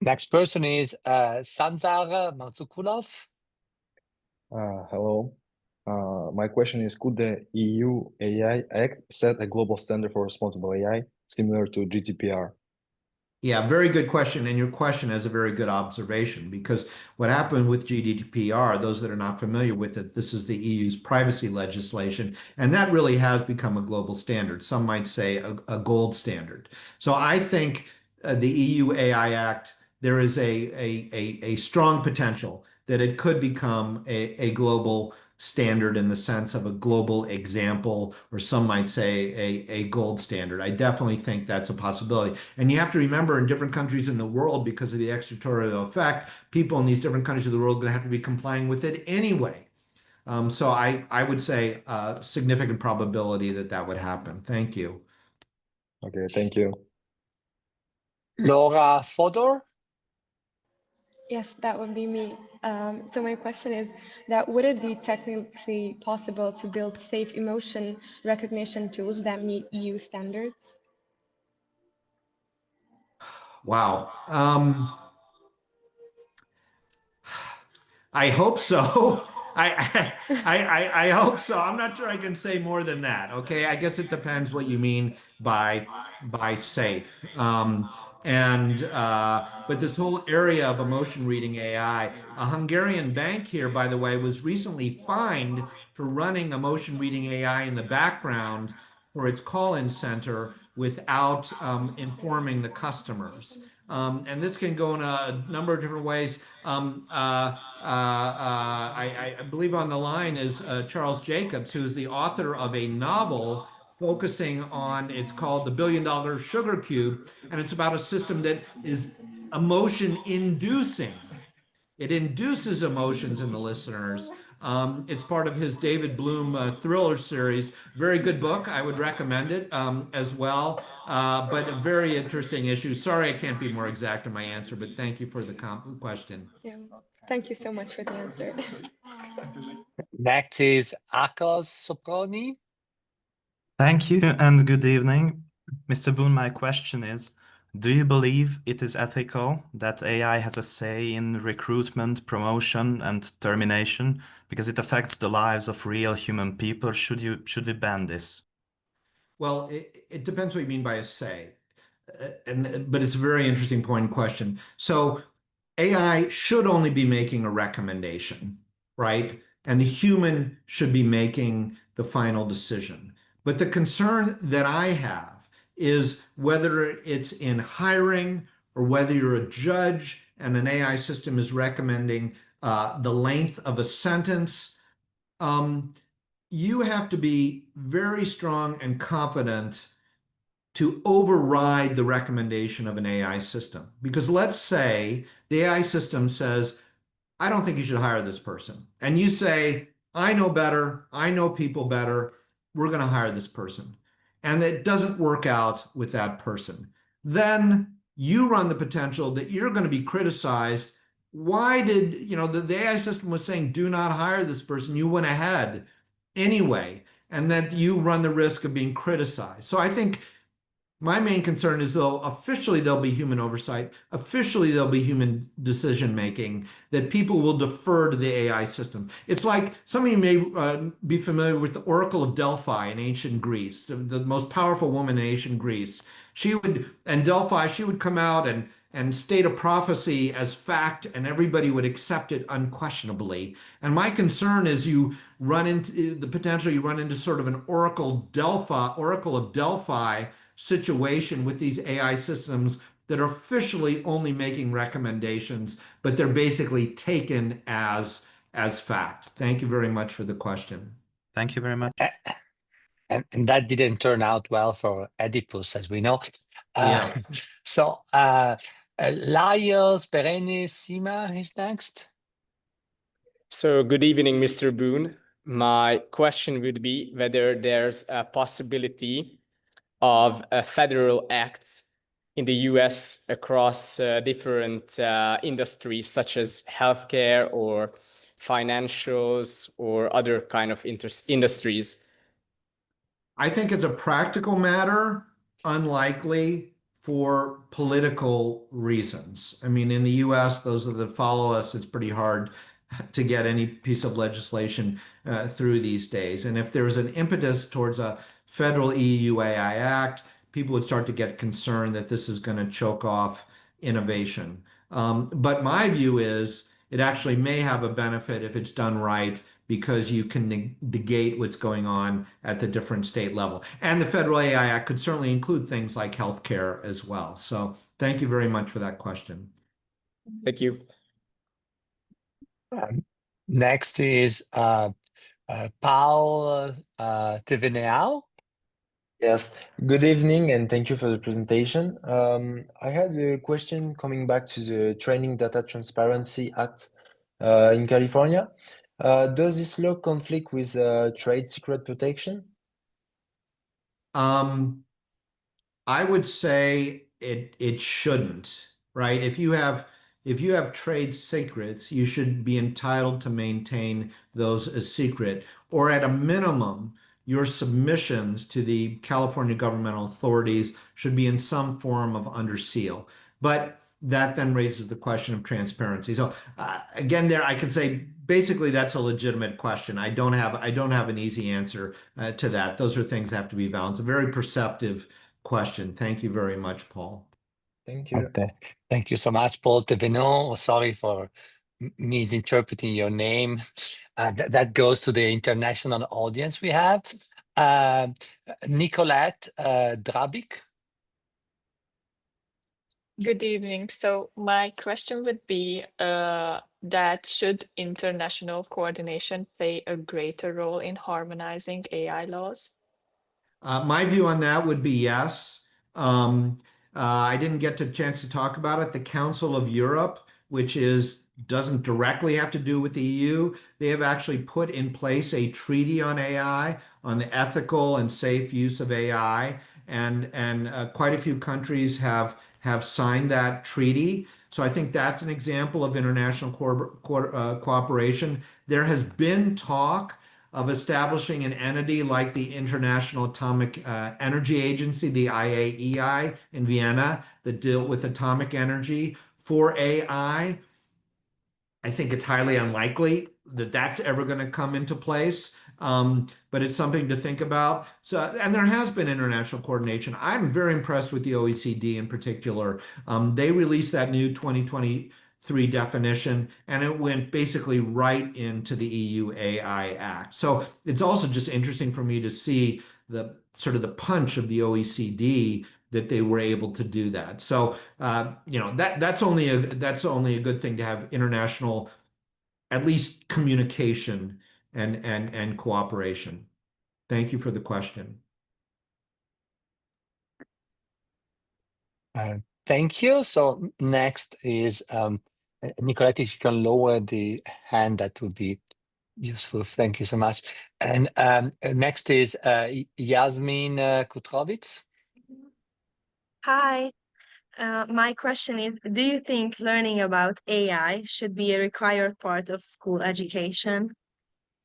Next person is Sanzar Matsoukoulov. Hello. My question is, could the EU AI Act set a global standard for responsible AI similar to GDPR? Yeah, very good question. And your question has a very good observation because what happened with GDPR, those that are not familiar with it, this is the EU's privacy legislation, and that really has become a global standard. Some might say a gold standard. So I think the EU AI Act, there is a strong potential that it could become a global standard in the sense of a global example, or some might say a gold standard. I definitely think that's a possibility. And you have to remember in different countries in the world, because of the extraterritorial effect, people in these different countries of the world are going to have to be complying with it anyway. So I would say a significant probability that would happen. Thank you. Okay, thank you. Laura Fodor. Yes, that would be me. So my question is that would it be technically possible to build safe emotion recognition tools that meet EU standards? Wow. I hope so. I hope so. I'm not sure I can say more than that. Okay. I guess it depends what you mean by safe. But this whole area of emotion reading AI, a Hungarian bank here, by the way, was recently fined for running emotion reading AI in the background for its call-in center without informing the customers. And this can go in a number of different ways. I believe on the line is Charles Jacobs, who is the author of a novel focusing on, it's called The $1 Billion Sugar Cube, and it's about a system that is emotion inducing. It induces emotions in the listeners. It's part of his David Bloom thriller series. Very good book. I would recommend it as well. But a very interesting issue. Sorry, I can't be more exact in my answer, but thank you for the question. Yeah. Thank you so much for the answer. Next is Akos Soproni. Thank you and good evening. Mr. Boone, my question is, do you believe it is ethical that AI has a say in recruitment, promotion, and termination because it affects the lives of real human people? Should we ban this? Well, it depends what you mean by a say. But it's a very interesting point and question. So AI should only be making a recommendation, right? And the human should be making the final decision. But the concern that I have is whether it's in hiring or whether you're a judge and an AI system is recommending the length of a sentence. you have to be very strong and confident to override the recommendation of an AI system. Because let's say the AI system says, I don't think you should hire this person. And you say, I know better, I know people better, we're going to hire this person. And it doesn't work out with that person. Then you run the potential that you're going to be criticized. Why did, the AI system was saying, do not hire this person. You went ahead anyway, and that you run the risk of being criticized. So I think my main concern is, though, officially there'll be human oversight, officially there'll be human decision making, that people will defer to the AI system. It's like some of you may be familiar with the Oracle of Delphi in ancient Greece, the most powerful woman in ancient Greece. She would come out and state a prophecy as fact, and everybody would accept it unquestionably. And my concern is you run into sort of an Oracle of Delphi situation with these AI systems that are officially only making recommendations, but they're basically taken as fact. Thank you very much for the question. Thank you very much. And that didn't turn out well for Oedipus, as we know. Yeah. So Laios Perennis Sima is next. So good evening, Mr. Boone. My question would be whether there's a possibility of federal acts in the US across different industries, such as healthcare or financials or other kind of industries. I think as a practical matter, unlikely for political reasons. I mean, in the US, those that follow us, it's pretty hard to get any piece of legislation through these days. And if there's an impetus towards a federal EU AI Act, people would start to get concerned that this is going to choke off innovation. But my view is it actually may have a benefit if it's done right, because you can negate what's going on at the different state level. And the Federal AI Act could certainly include things like healthcare as well. So thank you very much for that question. Thank you. Next is Paul Teveneau. Yes, good evening and thank you for the presentation. I had a question coming back to the Training Data Transparency Act in California. Does this law conflict with trade secret protection? I would say it shouldn't, right? If you have trade secrets, you should be entitled to maintain those as secret, or at a minimum, your submissions to the California governmental authorities should be in some form of under seal. But that then raises the question of transparency. So again, there I can say basically that's a legitimate question. I don't have an easy answer to that. Those are things that have to be balanced. A very perceptive question. Thank you very much, Paul. Thank you. Okay. Thank you so much, Paul Teveneau. Sorry for misinterpreting your name. That goes to the international audience we have. Nicolette Drabik. Good evening. So my question would be that should international coordination play a greater role in harmonizing AI laws? My view on that would be yes. I didn't get a chance to talk about it. The Council of Europe, which doesn't directly have to do with the EU, they have actually put in place a treaty on AI, on the ethical and safe use of AI, and quite a few countries have signed that treaty. So I think that's an example of international cooperation. There has been talk of establishing an entity like the International Atomic Energy Agency, the IAEI in Vienna, that deal with atomic energy for AI. I think it's highly unlikely that that's ever going to come into place, but it's something to think about. So, and there has been international coordination. I'm very impressed with the OECD in particular. They released that new 2023 definition, and it went basically right into the EU AI Act. So it's also just interesting for me to see the sort of the punch of the OECD that they were able to do that. So that's only a good thing to have international, at least communication and cooperation. Thank you for the question. Thank you. So next is Nicolette, if you can lower the hand, that would be useful. Thank you so much. And next is Yasmin Kutrovitz. Hi. My question is, do you think learning about AI should be a required part of school education?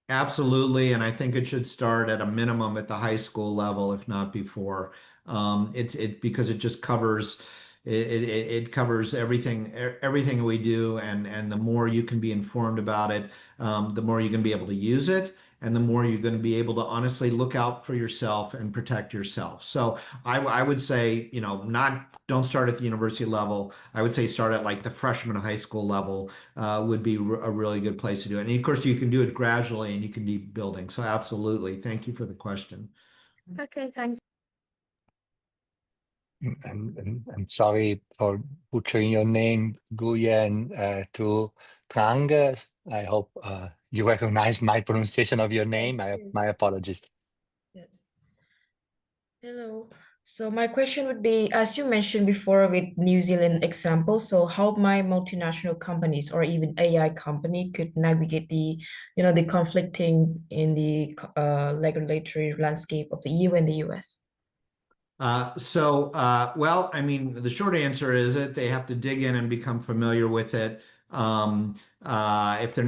Absolutely, and I think it should start at a minimum at the high school level, if not before. Because it just covers it covers everything we do, and the more you can be informed about it, the more you can be able to use it, and the more you're going to be able to honestly look out for yourself and protect yourself. So I would say, don't start at the university level. I would say start at like the freshman high school level would be a really good place to do it. And of course, you can do it gradually and you can keep building. So absolutely. Thank you for the question. Okay, thanks. I'm sorry for butchering your name, Guyen to Trang. I hope you recognize my pronunciation of your name. Yes. My apologies. Yes. Hello. So my question would be, as you mentioned before with New Zealand example, so how my multinational companies or even AI company could navigate the conflicting in the regulatory landscape of the EU and the US? Well, I mean, the short answer is that they have to dig in and become familiar with it. If they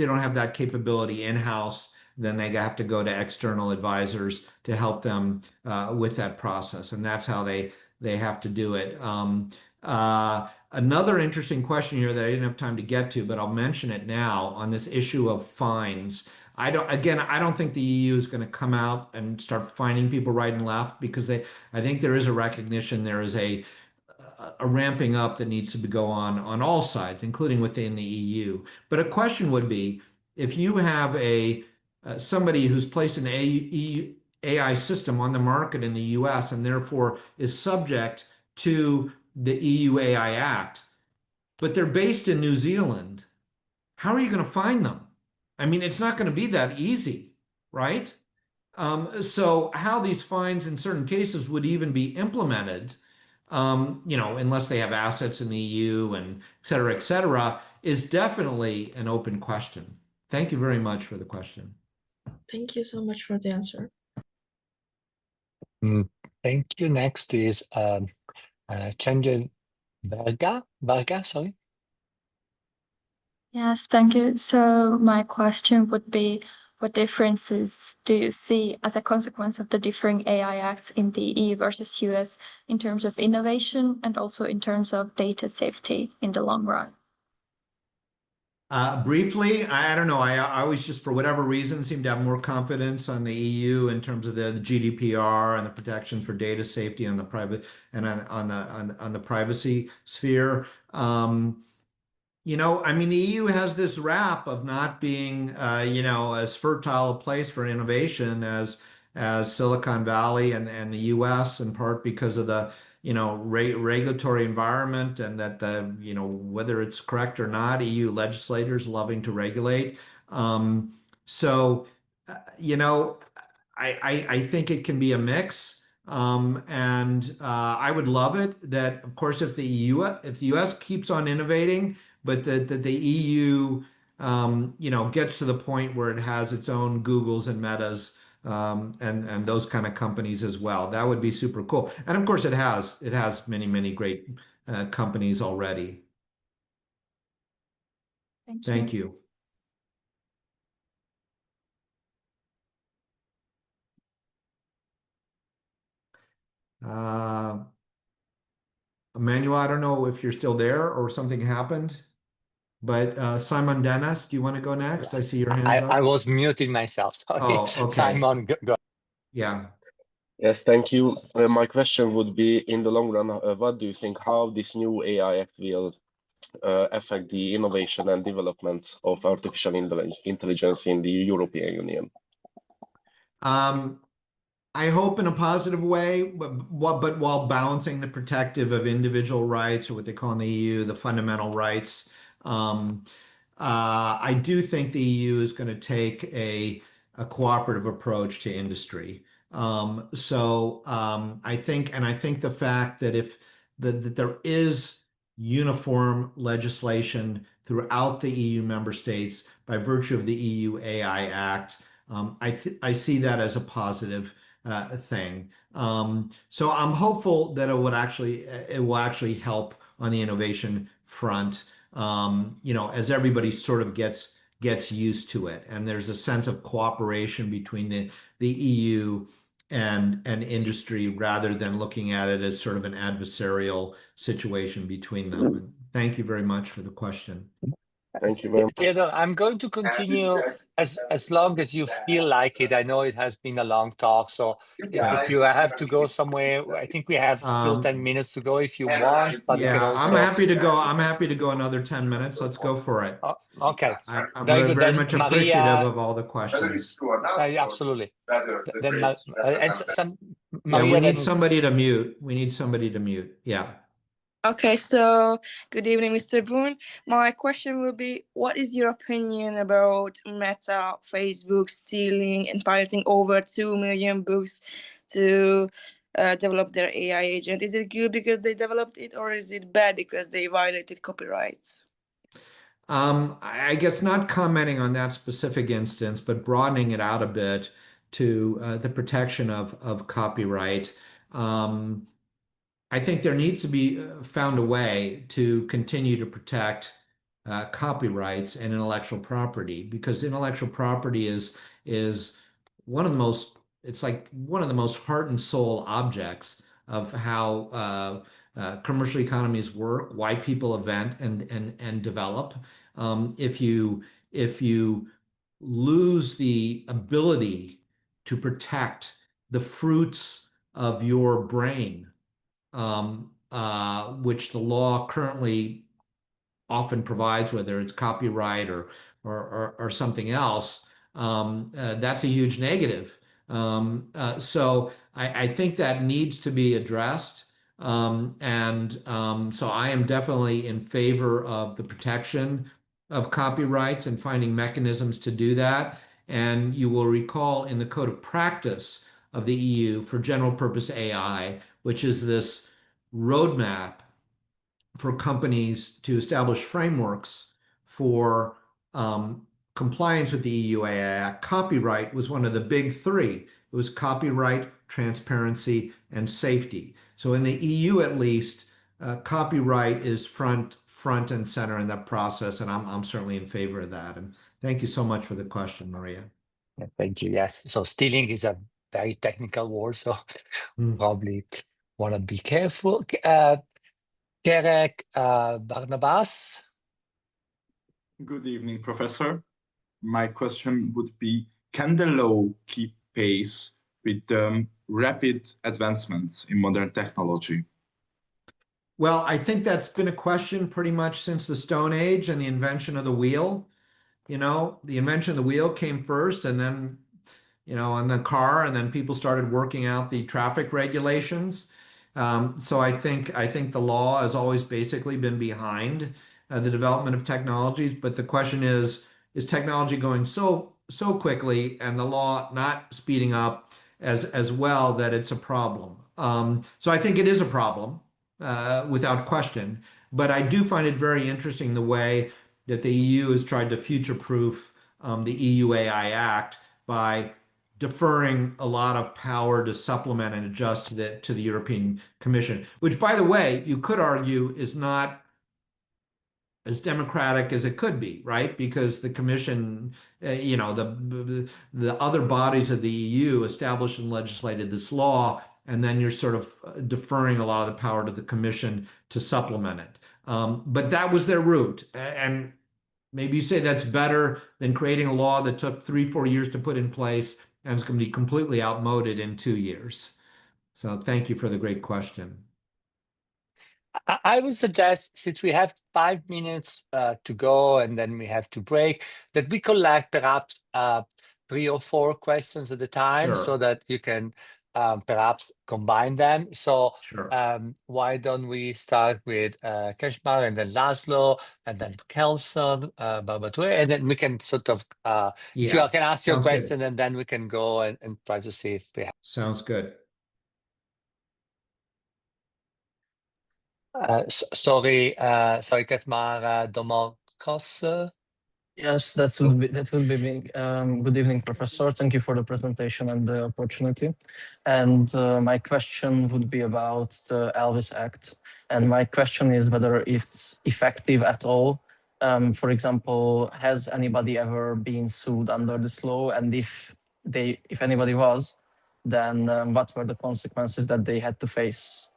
don't have that capability in-house, then they have to go to external advisors to help them with that process, and that's how they have to do it. Another interesting question here that I didn't have time to get to, but I'll mention it now on this issue of fines. I don't think the EU is going to come out and start fining people right and left, because I think there is a recognition there is a ramping up that needs to go on all sides, including within the EU. But a question would be, if you have somebody who's placed an AI system on the market in the US and therefore is subject to the EU AI Act, but they're based in New Zealand, how are you going to find them? I mean, it's not going to be that easy, right? So how these fines in certain cases would even be implemented, unless they have assets in the EU and et cetera, is definitely an open question. Thank you very much for the question. Thank you so much for the answer. Thank you. Next is Chenjen Varga, sorry. Yes, thank you. So my question would be, what differences do you see as a consequence of the differing AI acts in the EU versus US in terms of innovation and also in terms of data safety in the long run? Briefly, I don't know. I always just, for whatever reason, seem to have more confidence on the EU in terms of the GDPR and the protections for data safety on the private and on the privacy sphere. I mean, the EU has this rap of not being, as fertile a place for innovation as Silicon Valley and the US, in part because of the regulatory environment, and that whether it's correct or not, EU legislators loving to regulate. I think it can be a mix. I would love it that, of course, if the US keeps on innovating, but that the EU, gets to the point where it has its own Googles and Metas, and those kind of companies as well. That would be super cool. And of course, it has many, many great companies already. Thank you. Emmanuel, I don't know if you're still there or something happened, but Simon Dennis, do you want to go next? I see your hands up. I was muting myself. Sorry. Oh, okay. Simon, go. Yeah. Yes, thank you. My question would be, in the long run, what do you think how this new AI Act will affect the innovation and development of artificial intelligence in the European Union? I hope in a positive way, but while balancing the protective of individual rights, or what they call in the EU, the fundamental rights. I do think the EU is going to take a cooperative approach to industry. I think the fact that that there is uniform legislation throughout the EU member states by virtue of the EU AI Act, I see that as a positive thing. So I'm hopeful that it will actually help on the innovation front. As everybody sort of gets used to it, and there's a sense of cooperation between the EU and industry rather than looking at it as sort of an adversarial situation between them. And thank you very much for the question. Thank you very much. Theodore, I'm going to continue as long as you feel like it. I know it has been a long talk, so if you have to go somewhere, I think we have still 10 minutes to go if you want, but you can also... I'm happy to go. I'm happy to go another 10 minutes. Let's go for it. Okay. I'm Very good. very Then much Maria, appreciative of all the questions. absolutely. Then Yeah, we Maria, need somebody to mute. We need somebody to mute. Yeah. Okay, so good evening, Mr. Boone. My question will be, what is your opinion about Meta, Facebook stealing and pirating over 2 million books to develop their AI agent? Is it good because they developed it, or is it bad because they violated copyright? I guess not commenting on that specific instance, but broadening it out a bit to the protection of copyright. I think there needs to be found a way to continue to protect copyrights and intellectual property, because intellectual property is one of the most, it's like one of the most heart and soul objects of how commercial economies work, why people invent and develop. If you lose the ability to protect the fruits of your brain, which the law currently often provides, whether it's copyright or something else, that's a huge negative. So I think that needs to be addressed. So I am definitely in favor of the protection of copyrights and finding mechanisms to do that. And you will recall in the Code of Practice of the EU for General Purpose AI, which is this roadmap for companies to establish frameworks for compliance with the EU AI Act. Copyright was one of the big three. It was copyright, transparency, and safety. So in the EU, at least, copyright is front and center in that process, and I'm certainly in favor of that. And thank you so much for the question, Maria. Thank you. Yes. So stealing is a very technical word, so probably want to be careful. Kerek Barnabas. Good evening, Professor. My question would be, can the law keep pace with rapid advancements in modern technology? Well, I think that's been a question pretty much since the Stone Age and the invention of the wheel. The invention of the wheel came first, and then, and the car, and then people started working out the traffic regulations. So I think the law has always basically been behind the development of technologies. But the question is technology going so quickly and the law not speeding up as well that it's a problem? So I think it is a problem without question. But I do find it very interesting the way that the EU has tried to future-proof the EU AI Act by deferring a lot of power to supplement and adjust to the European Commission, which, by the way, you could argue is not as democratic as it could be, right? Because the Commission, the other bodies of the EU established and legislated this law, and then you're sort of deferring a lot of the power to the Commission to supplement it. But that was their route. And maybe you say that's better than creating a law that took 3-4 years to put in place and it's going to be completely outmoded in 2 years. So thank you for the great question. I would suggest, since we have 5 minutes to go and then we have to break, that we collect perhaps 3 or 4 questions at a time, so that you can perhaps combine them. So Sure. why don't we start with Keshmar and then Laszlo and then Kelson, Barbatue, and then we can sort of, if you Yeah, can ask your sounds good. question and then we can go and try to see if we have. Sounds good. Sorry, Keshmar, Domokos. Yes, that would be me. Good evening, Professor. Thank you for the presentation and the opportunity. And my question would be about the Elvis Act. And my question is whether it's effective at all. For example, has anybody ever been sued under this law? And if anybody was, then what were the consequences that they had to face?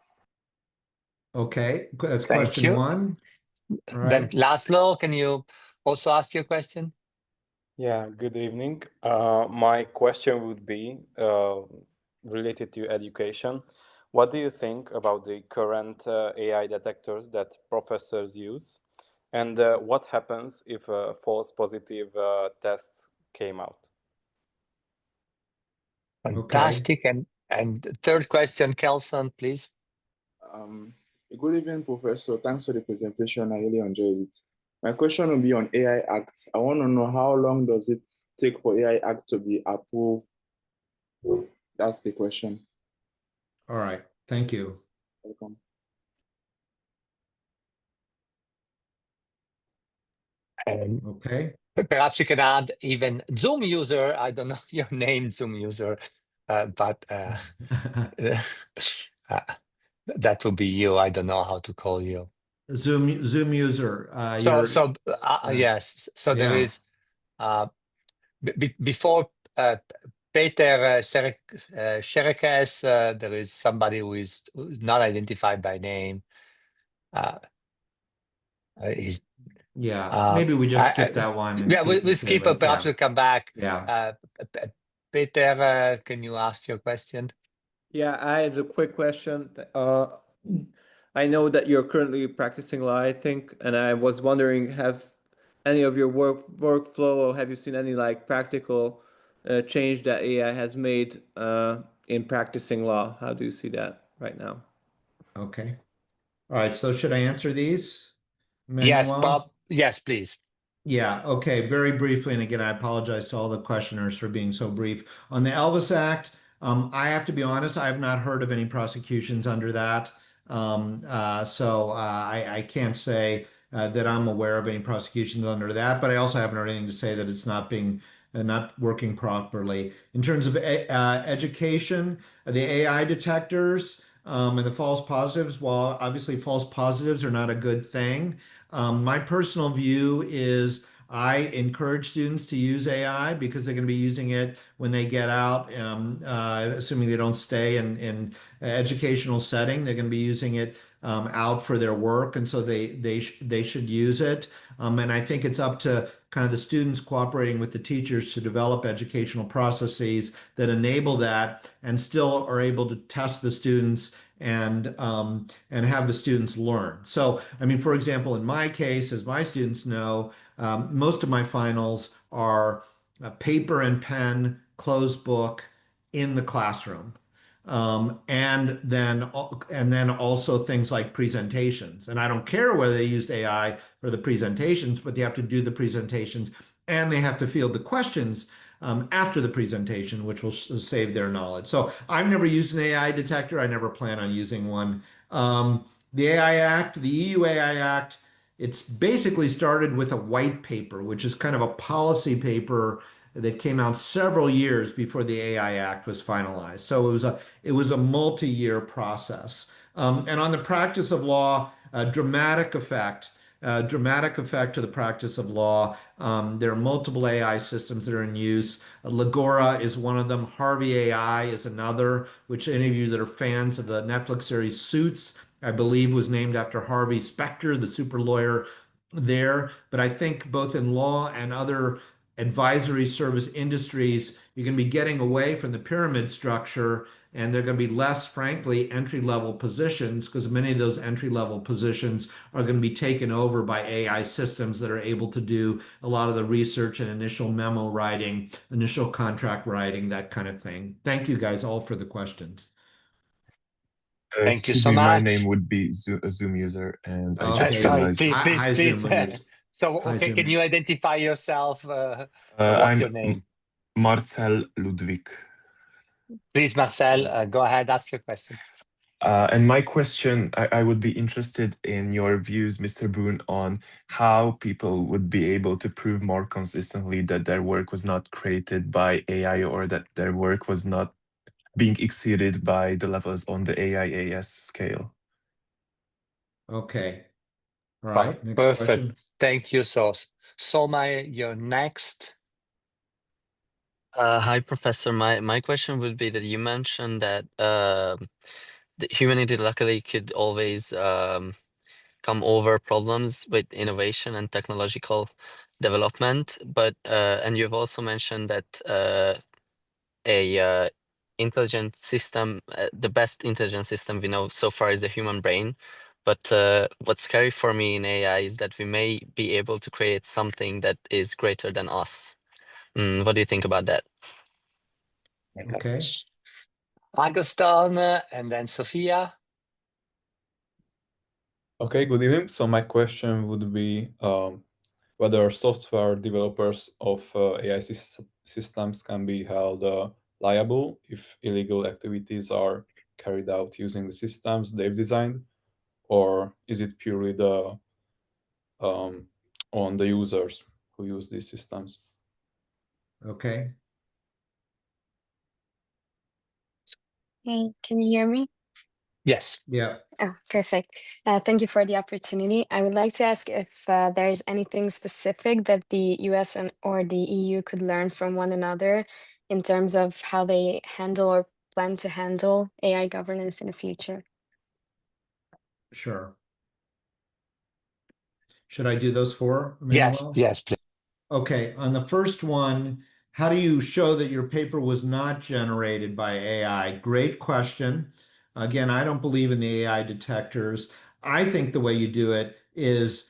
Okay, that's Thank question you. one. All Then right. Laszlo, can you also ask your question? Yeah, good evening. My question would be related to education. What do you think about the current AI detectors that professors use? And what happens if a false positive test came out? Fantastic. Okay. And third question, Kelson, please. Good evening, Professor. Thanks for the presentation. I really enjoyed it. My question will be on AI Act. I want to know how long does it take for AI Act to be approved? That's the question. All right. Thank you. Welcome. Okay. Perhaps you can add even Zoom user. I don't know your name, Zoom user, but that would be you. I don't know how to call you. Zoom user. Yes. So there Yeah. is before Peter Sherekes, there is somebody who is not identified by name. Maybe we just skip that one. And Yeah, we skip it. Perhaps we'll come back. Yeah. Peter, can you ask your question? Yeah, I had a quick question. I know that you're currently practicing law, I think, and I was wondering, have any of your workflow, or have you seen any like practical change that AI has made in practicing law? How do you see that right now? Okay. All right. So should I answer these, Yes, Manuel? Bob. Yes, please. Yeah. Okay. Very briefly. And again, I apologize to all the questioners for being so brief. On the Elvis Act, I have to be honest, I have not heard of any prosecutions under that. So I can't say that I'm aware of any prosecutions under that, but I also haven't heard anything to say that it's not working properly. In terms of education, the AI detectors and the false positives, while obviously false positives are not a good thing, my personal view is I encourage students to use AI because they're going to be using it when they get out, assuming they don't stay in educational setting. They're going to be using it out for their work, and so they should use it. And I think it's up to kind of the students cooperating with the teachers to develop educational processes that enable that and still are able to test the students and have the students learn. So, I mean, for example, in my case, as my students know, most of my finals are paper and pen, closed book in the classroom. And then also things like presentations. And I don't care whether they used AI for the presentations, but they have to do the presentations and they have to field the questions after the presentation, which will save their knowledge. So I've never used an AI detector. I never plan on using one. The AI Act, the EU AI Act, it's basically started with a white paper, which is kind of a policy paper that came out several years before the AI Act was finalized. So it was a multi-year process. And on the practice of law, dramatic effect to the practice of law. There are multiple AI systems that are in use. Legora is one of them. Harvey AI is another, which any of you that are fans of the Netflix series Suits, I believe was named after Harvey Specter, the super lawyer there. But I think both in law and other advisory service industries, you're going to be getting away from the pyramid structure, and there are going to be less, frankly, entry-level positions, because many of those entry-level positions are going to be taken over by AI systems that are able to do a lot of the research and initial memo writing, initial contract writing, that kind of thing. Thank you guys all for the questions. Thank you Excuse so me, my much. name would be a Zoom user, and I Okay, just Sorry, realized. please. Hi, Zoom users. So, Hi, okay, Zoom. can you identify yourself? What's I'm your name? Marcel Ludwig. Please, Marcel, go ahead, ask your question. And my question, I would be interested in your views, Mr. Boone, on how people would be able to prove more consistently that their work was not created by AI, or that their work was not being exceeded by the levels on the AIAS scale. Okay. All Well, right, next perfect. question. Thank you, Solmay, you're next. Hi, Professor. My question would be that you mentioned that the humanity luckily could always come over problems with innovation and technological development, but and you've also mentioned that a intelligent system, the best intelligent system we know so far is the human brain. But what's scary for me in AI is that we may be able to create something that is greater than us. What do you think about that? Okay. Augustin, and then Sophia. Okay, good evening. So my question would be whether software developers of AI systems can be held liable if illegal activities are carried out using the systems they've designed, or is it purely on the users who use these systems? Okay. Hey, can you hear me? Yes. Yeah. Oh, perfect. Thank you for the opportunity. I would like to ask if there is anything specific that the US or the EU could learn from one another in terms of how they handle or plan to handle AI governance in the future. Sure. Should I do those four, Yes, Emmanuel? yes, please. Okay, on the first one, how do you show that your paper was not generated by AI? Great question. Again, I don't believe in the AI detectors. I think the way you do it is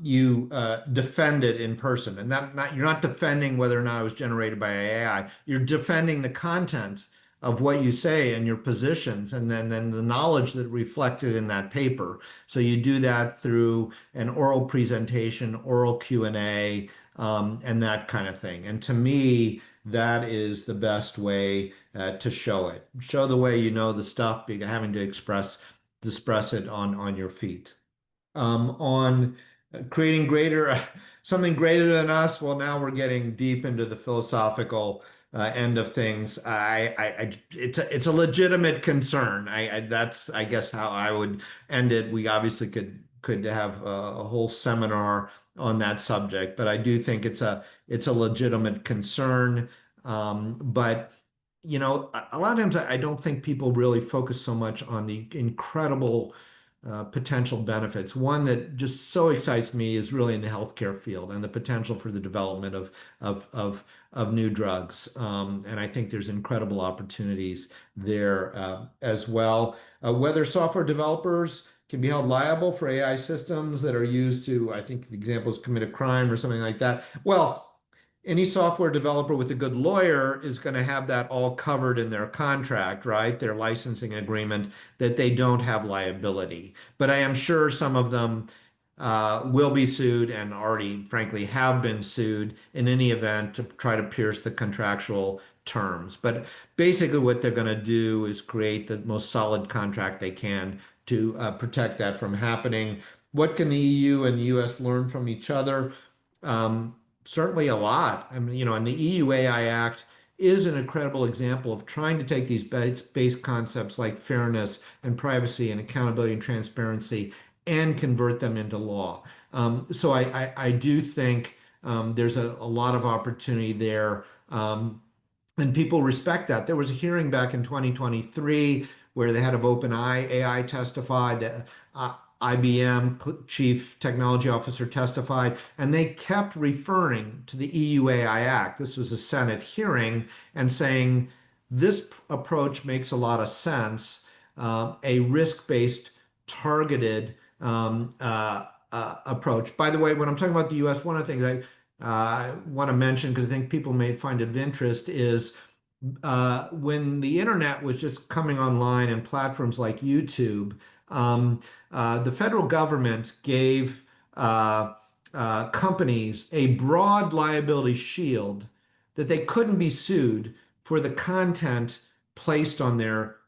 you defend it in person, and you're not defending whether or not it was generated by AI. You're defending the content of what you say and your positions, and then the knowledge that reflected in that paper. So you do that through an oral presentation, oral Q&A, and that kind of thing. And to me, that is the best way to show it. Show the way you know the stuff, having to express it on your feet. On creating something greater than us, well, now we're getting deep into the philosophical end of things. It's a legitimate concern. That's, I guess, how I would end it. We obviously could have a whole seminar on that subject, but I do think it's a legitimate concern. But you know, a lot of times I don't think people really focus so much on the incredible potential benefits. One that just so excites me is really in the healthcare field and the potential for the development of new drugs. And I think there's incredible opportunities there as well. Whether software developers can be held liable for AI systems that are used to, I think the example is commit a crime or something like that. Well, any software developer with a good lawyer is going to have that all covered in their contract, right? Their licensing agreement, that they don't have liability. But I am sure some of them will be sued and already, frankly, have been sued in any event to try to pierce the contractual terms. But basically what they're going to do is create the most solid contract they can to protect that from happening. What can the EU and the US learn from each other? Certainly a lot. I mean, you know, and the EU AI Act is an incredible example of trying to take these base concepts like fairness and privacy and accountability and transparency and convert them into law. So I do think there's a lot of opportunity there. And people respect that. There was a hearing back in 2023 where the head of OpenAI testify that IBM chief technology officer testified, and they kept referring to the EU AI Act. This was a Senate hearing, and saying this approach makes a lot of sense, a risk-based, targeted approach. By the way, when I'm talking about the US, one of the things I want to mention, because I think people may find it of interest, is when the internet was just coming online and platforms like YouTube, the federal government gave companies a broad liability shield that they couldn't be sued for the content placed on their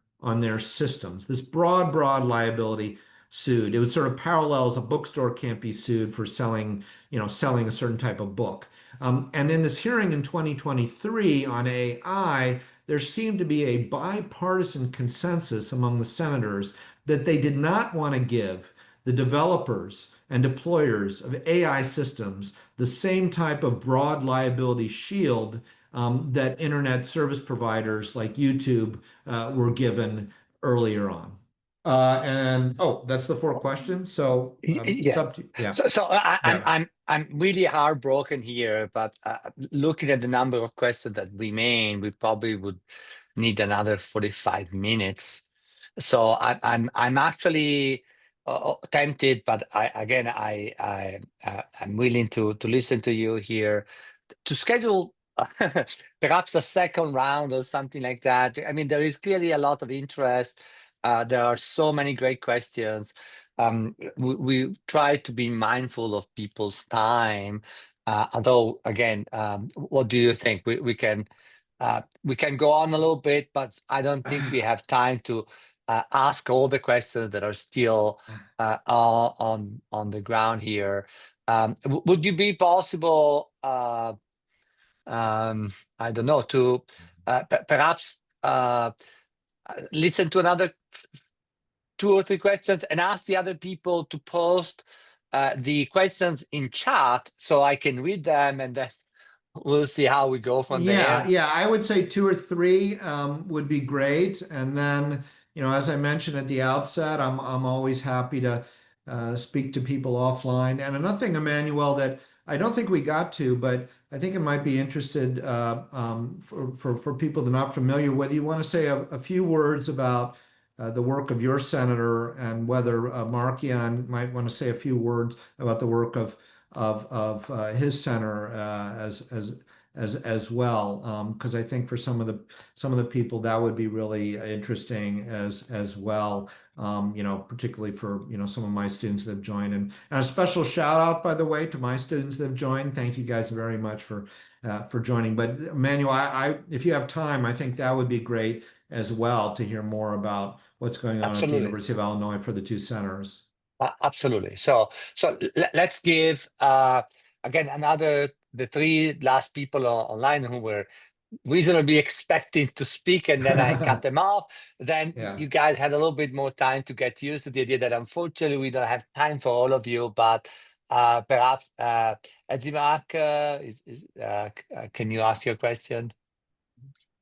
systems. This broad liability sued. It was sort of parallels a bookstore can't be sued for selling a certain type of book. And in this hearing in 2023 on AI, there seemed to be a bipartisan consensus among the senators that they did not want to give the developers and deployers of AI systems the same type of broad liability shield that internet service providers like YouTube were given earlier on. That's the 4 questions. So it's up to you. Yeah. So I'm really heartbroken here, but looking at the number of questions that remain, we probably would need another 45 minutes. So I'm actually tempted, but I'm willing to listen to you here to schedule perhaps a second round or something like that. I mean, there is clearly a lot of interest. There are so many great questions. We try to be mindful of people's time. Although, again, what do you think? We can go on a little bit, but I don't think we have time to ask all the questions that are still on the ground here. Would you be possible? I don't know, to perhaps listen to another 2 or 3 questions and ask the other people to post the questions in chat so I can read them, and then we'll see how we go from there. Yeah, I would say 2 or 3 would be great. And then, as I mentioned at the outset, I'm always happy to speak to people offline. And another thing, Emmanuel, that I don't think we got to, but I think it might be interested for people that are not familiar, whether you want to say a few words about the work of your senator, and whether Markian might want to say a few words about the work of his center as well, because I think for some of the people that would be really interesting as well. Particularly for some of my students that have joined, and a special shout out, by the way, to my students that have joined. Thank you guys very much for joining. But Emmanuel, if you have time, I think that would be great as well to hear more about what's going on at the University of Illinois for the 2 centers. Absolutely. So let's give again the 3 last people online who were reasonably expecting to speak, and then I cut them off. Then you guys had a little bit more time to get used to the idea that unfortunately we don't have time for all of you, but perhaps Edzimak, can you ask your question?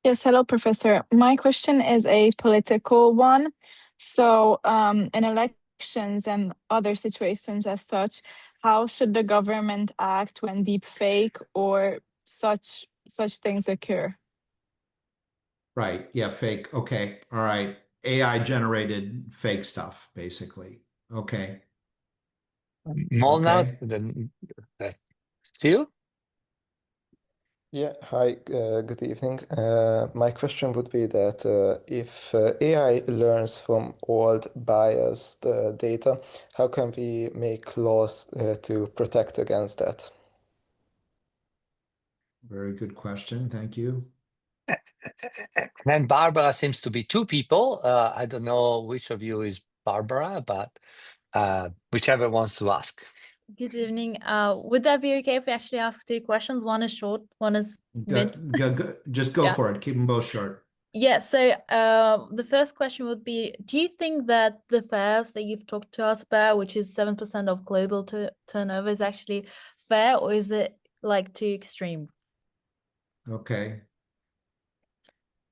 Yes, hello, Professor. My question is a political one. So in elections and other situations as such, how should the government act when deep fake or such things occur? Right. Yeah, fake. Okay. All right. AI generated fake stuff, basically. Okay. Molnar, Stu? Yeah, hi, good evening. My question would be that if AI learns from old biased data, how can we make laws to protect against that? Very good question. Thank you. And Barbara seems to be 2 people. I don't know which of you is Barbara, but whichever wants to ask. Good evening. Would that be okay if we actually ask 2 questions? One is short, one is mid. Just go for it. Keep them both short. Yeah, so the first question would be, do you think that the fares that you've talked to us about, which is 7% of global turnover, is actually fair, or is it like too extreme? Okay.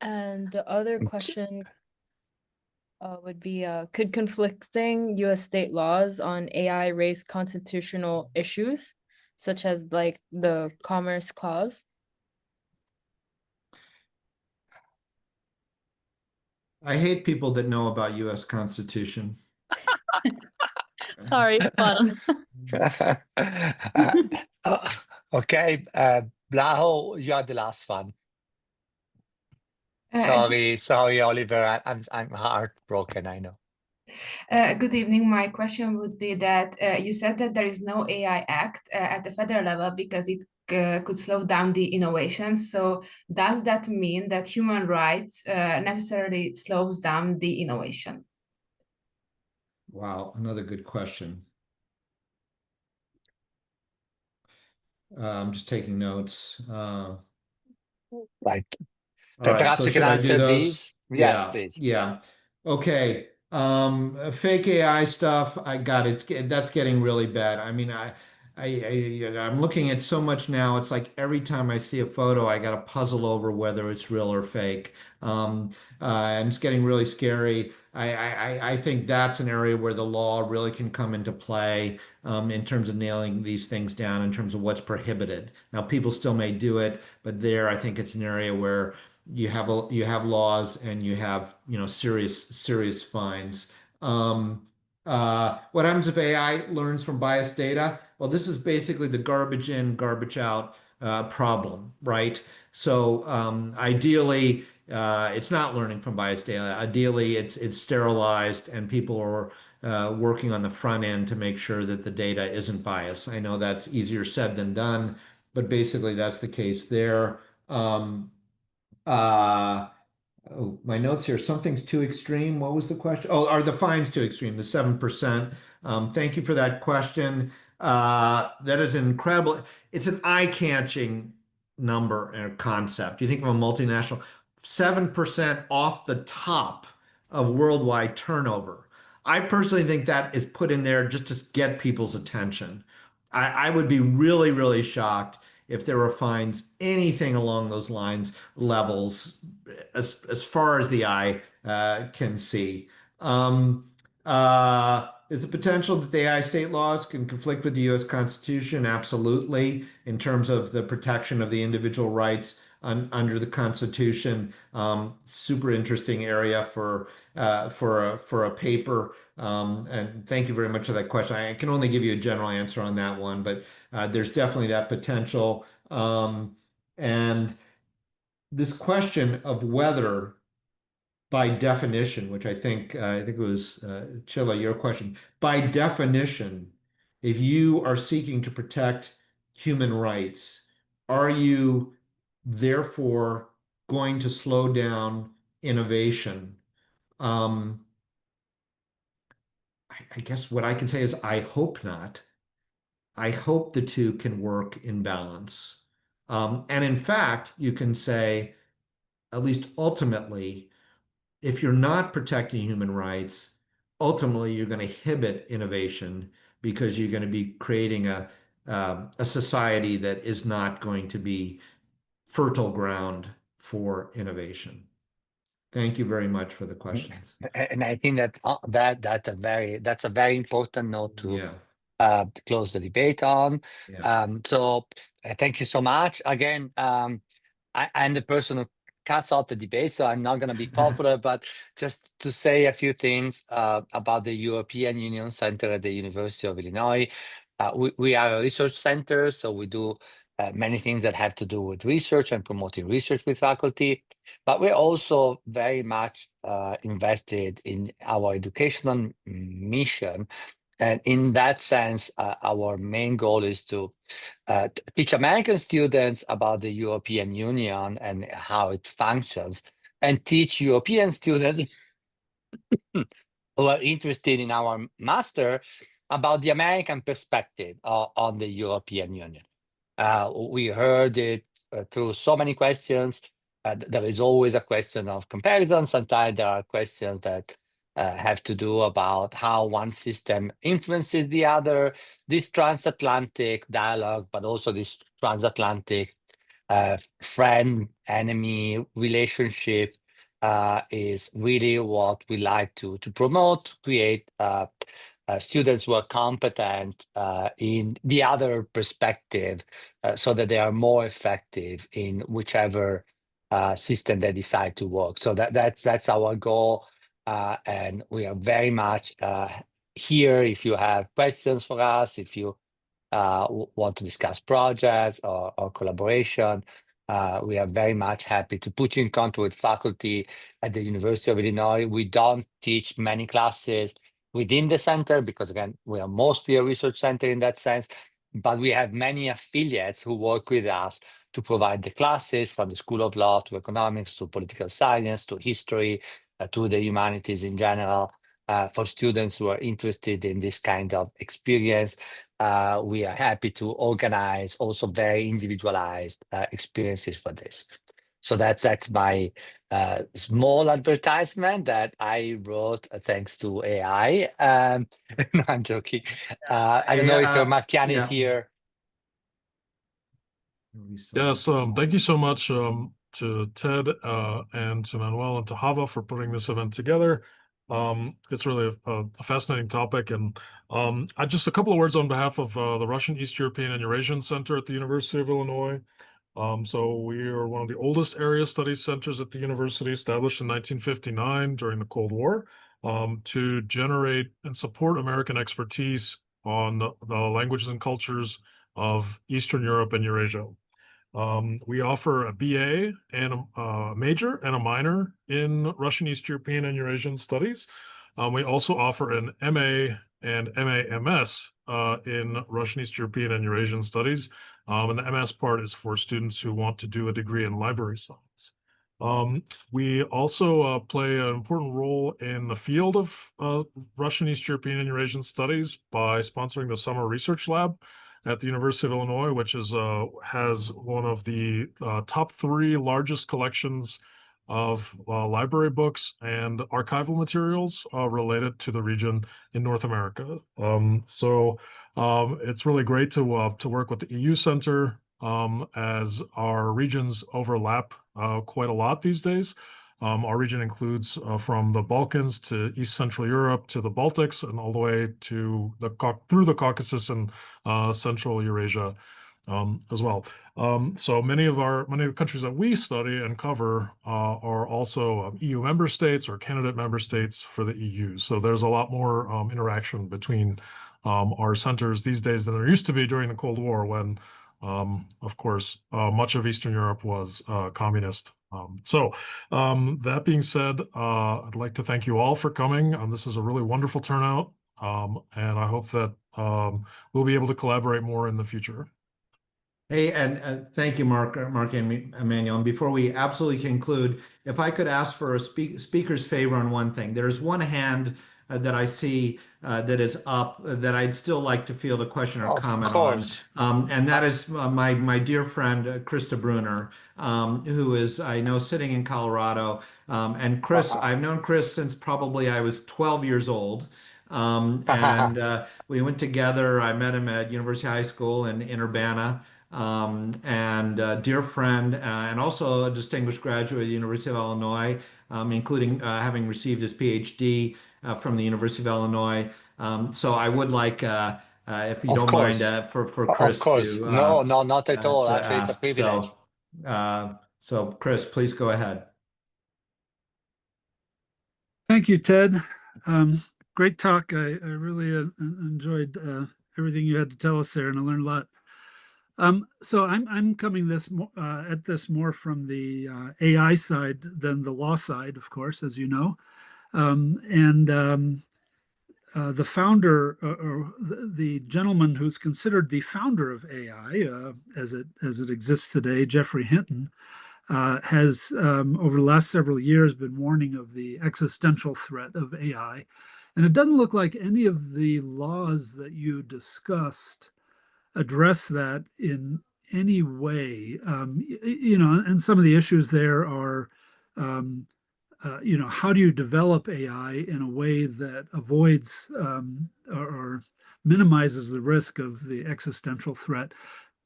And the other question would be could conflicting U.S. state laws on AI raise constitutional issues, such as like the Commerce Clause? I hate people that know about U.S. Constitution. Sorry, pardon. Okay, Blaho, you are the last one. Sorry, Oliver. I'm heartbroken. I know. Good evening. My question would be that you said that there is no AI Act at the federal level because it could slow down the innovation. So does that mean that human rights necessarily slows down the innovation? Wow, another good question. I'm just taking notes. Right. All right, Perhaps so you can should I do answer those? these. Yes, please. Yeah. Okay. Fake AI stuff, I got it. That's getting really bad. I mean, I'm looking at so much now. It's like every time I see a photo, I got to puzzle over whether it's real or fake. And it's getting really scary. I think that's an area where the law really can come into play in terms of nailing these things down in terms of what's prohibited. Now, people still may do it, but there, I think it's an area where you have laws and you have serious fines. What happens if AI learns from biased data? Well, this is basically the garbage in, garbage out problem, right? So ideally, it's not learning from biased data. Ideally, it's sterilized and people are working on the front end to make sure that the data isn't biased. I know that's easier said than done, but basically that's the case there. Oh, my notes here. Something's too extreme. What was the question? Oh, are the fines too extreme? The 7%. Thank you for that question. That is incredible. It's an eye-catching number and concept. You think of a multinational, 7% off the top of worldwide turnover. I personally think that is put in there just to get people's attention. I would be really, really shocked if there were fines anything along those levels as far as the eye can see. Is the potential that the AI state laws can conflict with the U.S. Constitution? Absolutely, in terms of the protection of the individual rights under the Constitution. Super interesting area for a paper. And thank you very much for that question. I can only give you a general answer on that one, but there's definitely that potential. And this question of whether, by definition, which I think it was Chilla, your question, by definition, if you are seeking to protect human rights, are you therefore going to slow down innovation? I guess what I can say is I hope not. I hope the two can work in balance. And in fact, you can say, at least ultimately, if you're not protecting human rights, ultimately you're going to inhibit innovation because you're going to be creating a society that is not going to be fertile ground for innovation. Thank you very much for the questions. And I think that that's a very important note to close the debate on. So thank you so much. Again, I'm the person who cuts out the debate, so I'm not going to be popular, but just to say a few things about the European Union Center at the University of Illinois. We are a research center, so we do many things that have to do with research and promoting research with faculty, but we're also very much invested in our educational mission. And in that sense, our main goal is to teach American students about the European Union and how it functions, and teach European students who are interested in our master about the American perspective on the European Union. We heard it through so many questions. There is always a question of comparison. Sometimes there are questions that have to do about how one system influences the other, this transatlantic dialogue, but also this transatlantic friend-enemy relationship is really what we like to promote, create students who are competent in the other perspective, so that they are more effective in whichever system they decide to work. So that's our goal, and we are very much here if you have questions for us, if you want to discuss projects or collaboration. We are very much happy to put you in contact with faculty at the University of Illinois. We don't teach many classes within the center because, again, we are mostly a research center in that sense, but we have many affiliates who work with us to provide the classes, from the School of Law to economics to political science to history to the humanities in general. For students who are interested in this kind of experience, we are happy to organize also very individualized experiences for this. So that's my small advertisement that I wrote thanks to AI. No, I'm joking. I don't know if Marchian is here. Yes, thank you so much to Ted and to Manuel and to Hava for putting this event together. It's really a fascinating topic, and just a couple of words on behalf of the Russian, East European, and Eurasian Center at the University of Illinois. So we are one of the oldest area studies centers at the university, established in 1959 during the Cold War, to generate and support American expertise on the languages and cultures of Eastern Europe and Eurasia. We offer a BA and a major and a minor in Russian, East European, and Eurasian studies. We also offer an MA and MA-MS in Russian, East European, and Eurasian studies. And the MS part is for students who want to do a degree in library science. We also play an important role in the field of Russian, East European, and Eurasian studies by sponsoring the Summer Research Lab at the University of Illinois, which is has one of the top 3 largest collections of library books and archival materials related to the region in North America. So it's really great to work with the EU Center, as our regions overlap quite a lot these days. Our region includes from the Balkans to East Central Europe to the Baltics and all the way to through the Caucasus and Central Eurasia as well. So many of the countries that we study and cover are also EU member states or candidate member states for the EU. So there's a lot more interaction between our centers these days than there used to be during the Cold War, when of course, much of Eastern Europe was communist. So that being said, I'd like to thank you all for coming. This is a really wonderful turnout, and I hope that we'll be able to collaborate more in the future. Hey, and thank you, Mark and Emmanuel. And before we absolutely conclude, if I could ask for a speaker's favor on one thing. There's one hand that I see that is up that I'd still like to field a question or comment on. And that is my dear friend, Krista Brunner, who is, I know, sitting in Colorado. And Chris, I've known Chris since probably I was 12 years old. And we went together. I met him at University High School in Urbana. And a dear friend, and also a distinguished graduate of the University of Illinois, including having received his PhD from the University of Illinois. So I would like, if you don't mind, for Chris to... No, not at all. Actually, it's a privilege. So Chris, please go ahead. Thank you, Ted. Great talk. I really enjoyed everything you had to tell us there, and I learned a lot. So I'm coming at this more from the AI side than the law side, of course, as you know. The founder, or the gentleman who's considered the founder of AI as it exists today, Geoffrey Hinton, has over the last several years been warning of the existential threat of AI. And it doesn't look like any of the laws that you discussed address that in any way. And some of the issues there are, how do you develop AI in a way that avoids or minimizes the risk of the existential threat?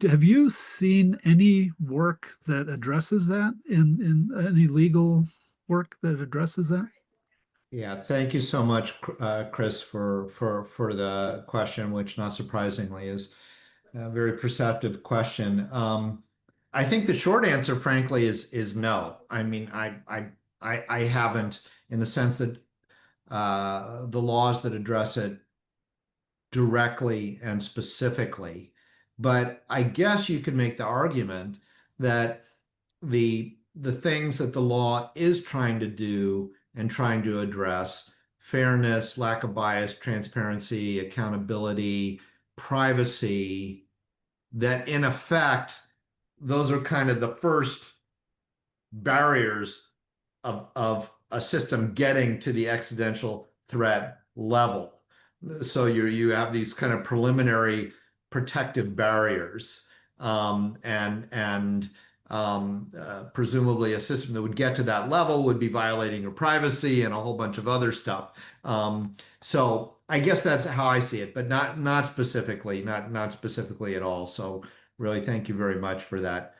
Have you seen any work that addresses that in any legal work that addresses that? Yeah, thank you so much, Chris, for the question, which not surprisingly is a very perceptive question. I think the short answer, frankly, is no. I mean, I haven't, in the sense that the laws that address it directly and specifically. But I guess you could make the argument that the things that the law is trying to do and trying to address, fairness, lack of bias, transparency, accountability, privacy, that in effect, those are kind of the first barriers of a system getting to the existential threat level. So you have these kind of preliminary protective barriers, and presumably a system that would get to that level would be violating your privacy and a whole bunch of other stuff. So I guess that's how I see it, but not specifically at all. So really, thank you very much for that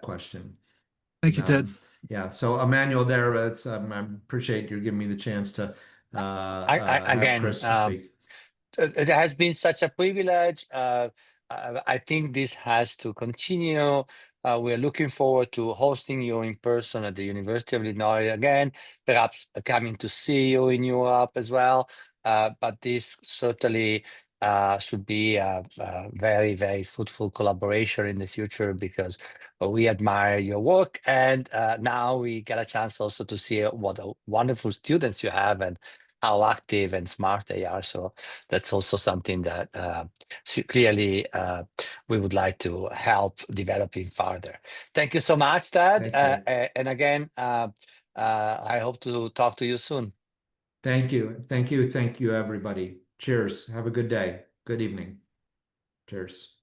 question. Thank you, Ted. Yeah. So Emmanuel, there, I appreciate you giving me the chance to have Chris speak. It has been such a privilege. I think this has to continue. We're looking forward to hosting you in person at the University of Illinois again, perhaps coming to see you in Europe as well. But this certainly should be a very, very fruitful collaboration in the future, because we admire your work, and now we get a chance also to see what wonderful students you have and how active and smart they are. So that's also something that clearly we would like to help developing further. Thank you so much, Ted. And again, I hope to talk to you soon. Thank you. Thank you. Thank you, everybody. Cheers. Have a good day. Good evening. Cheers.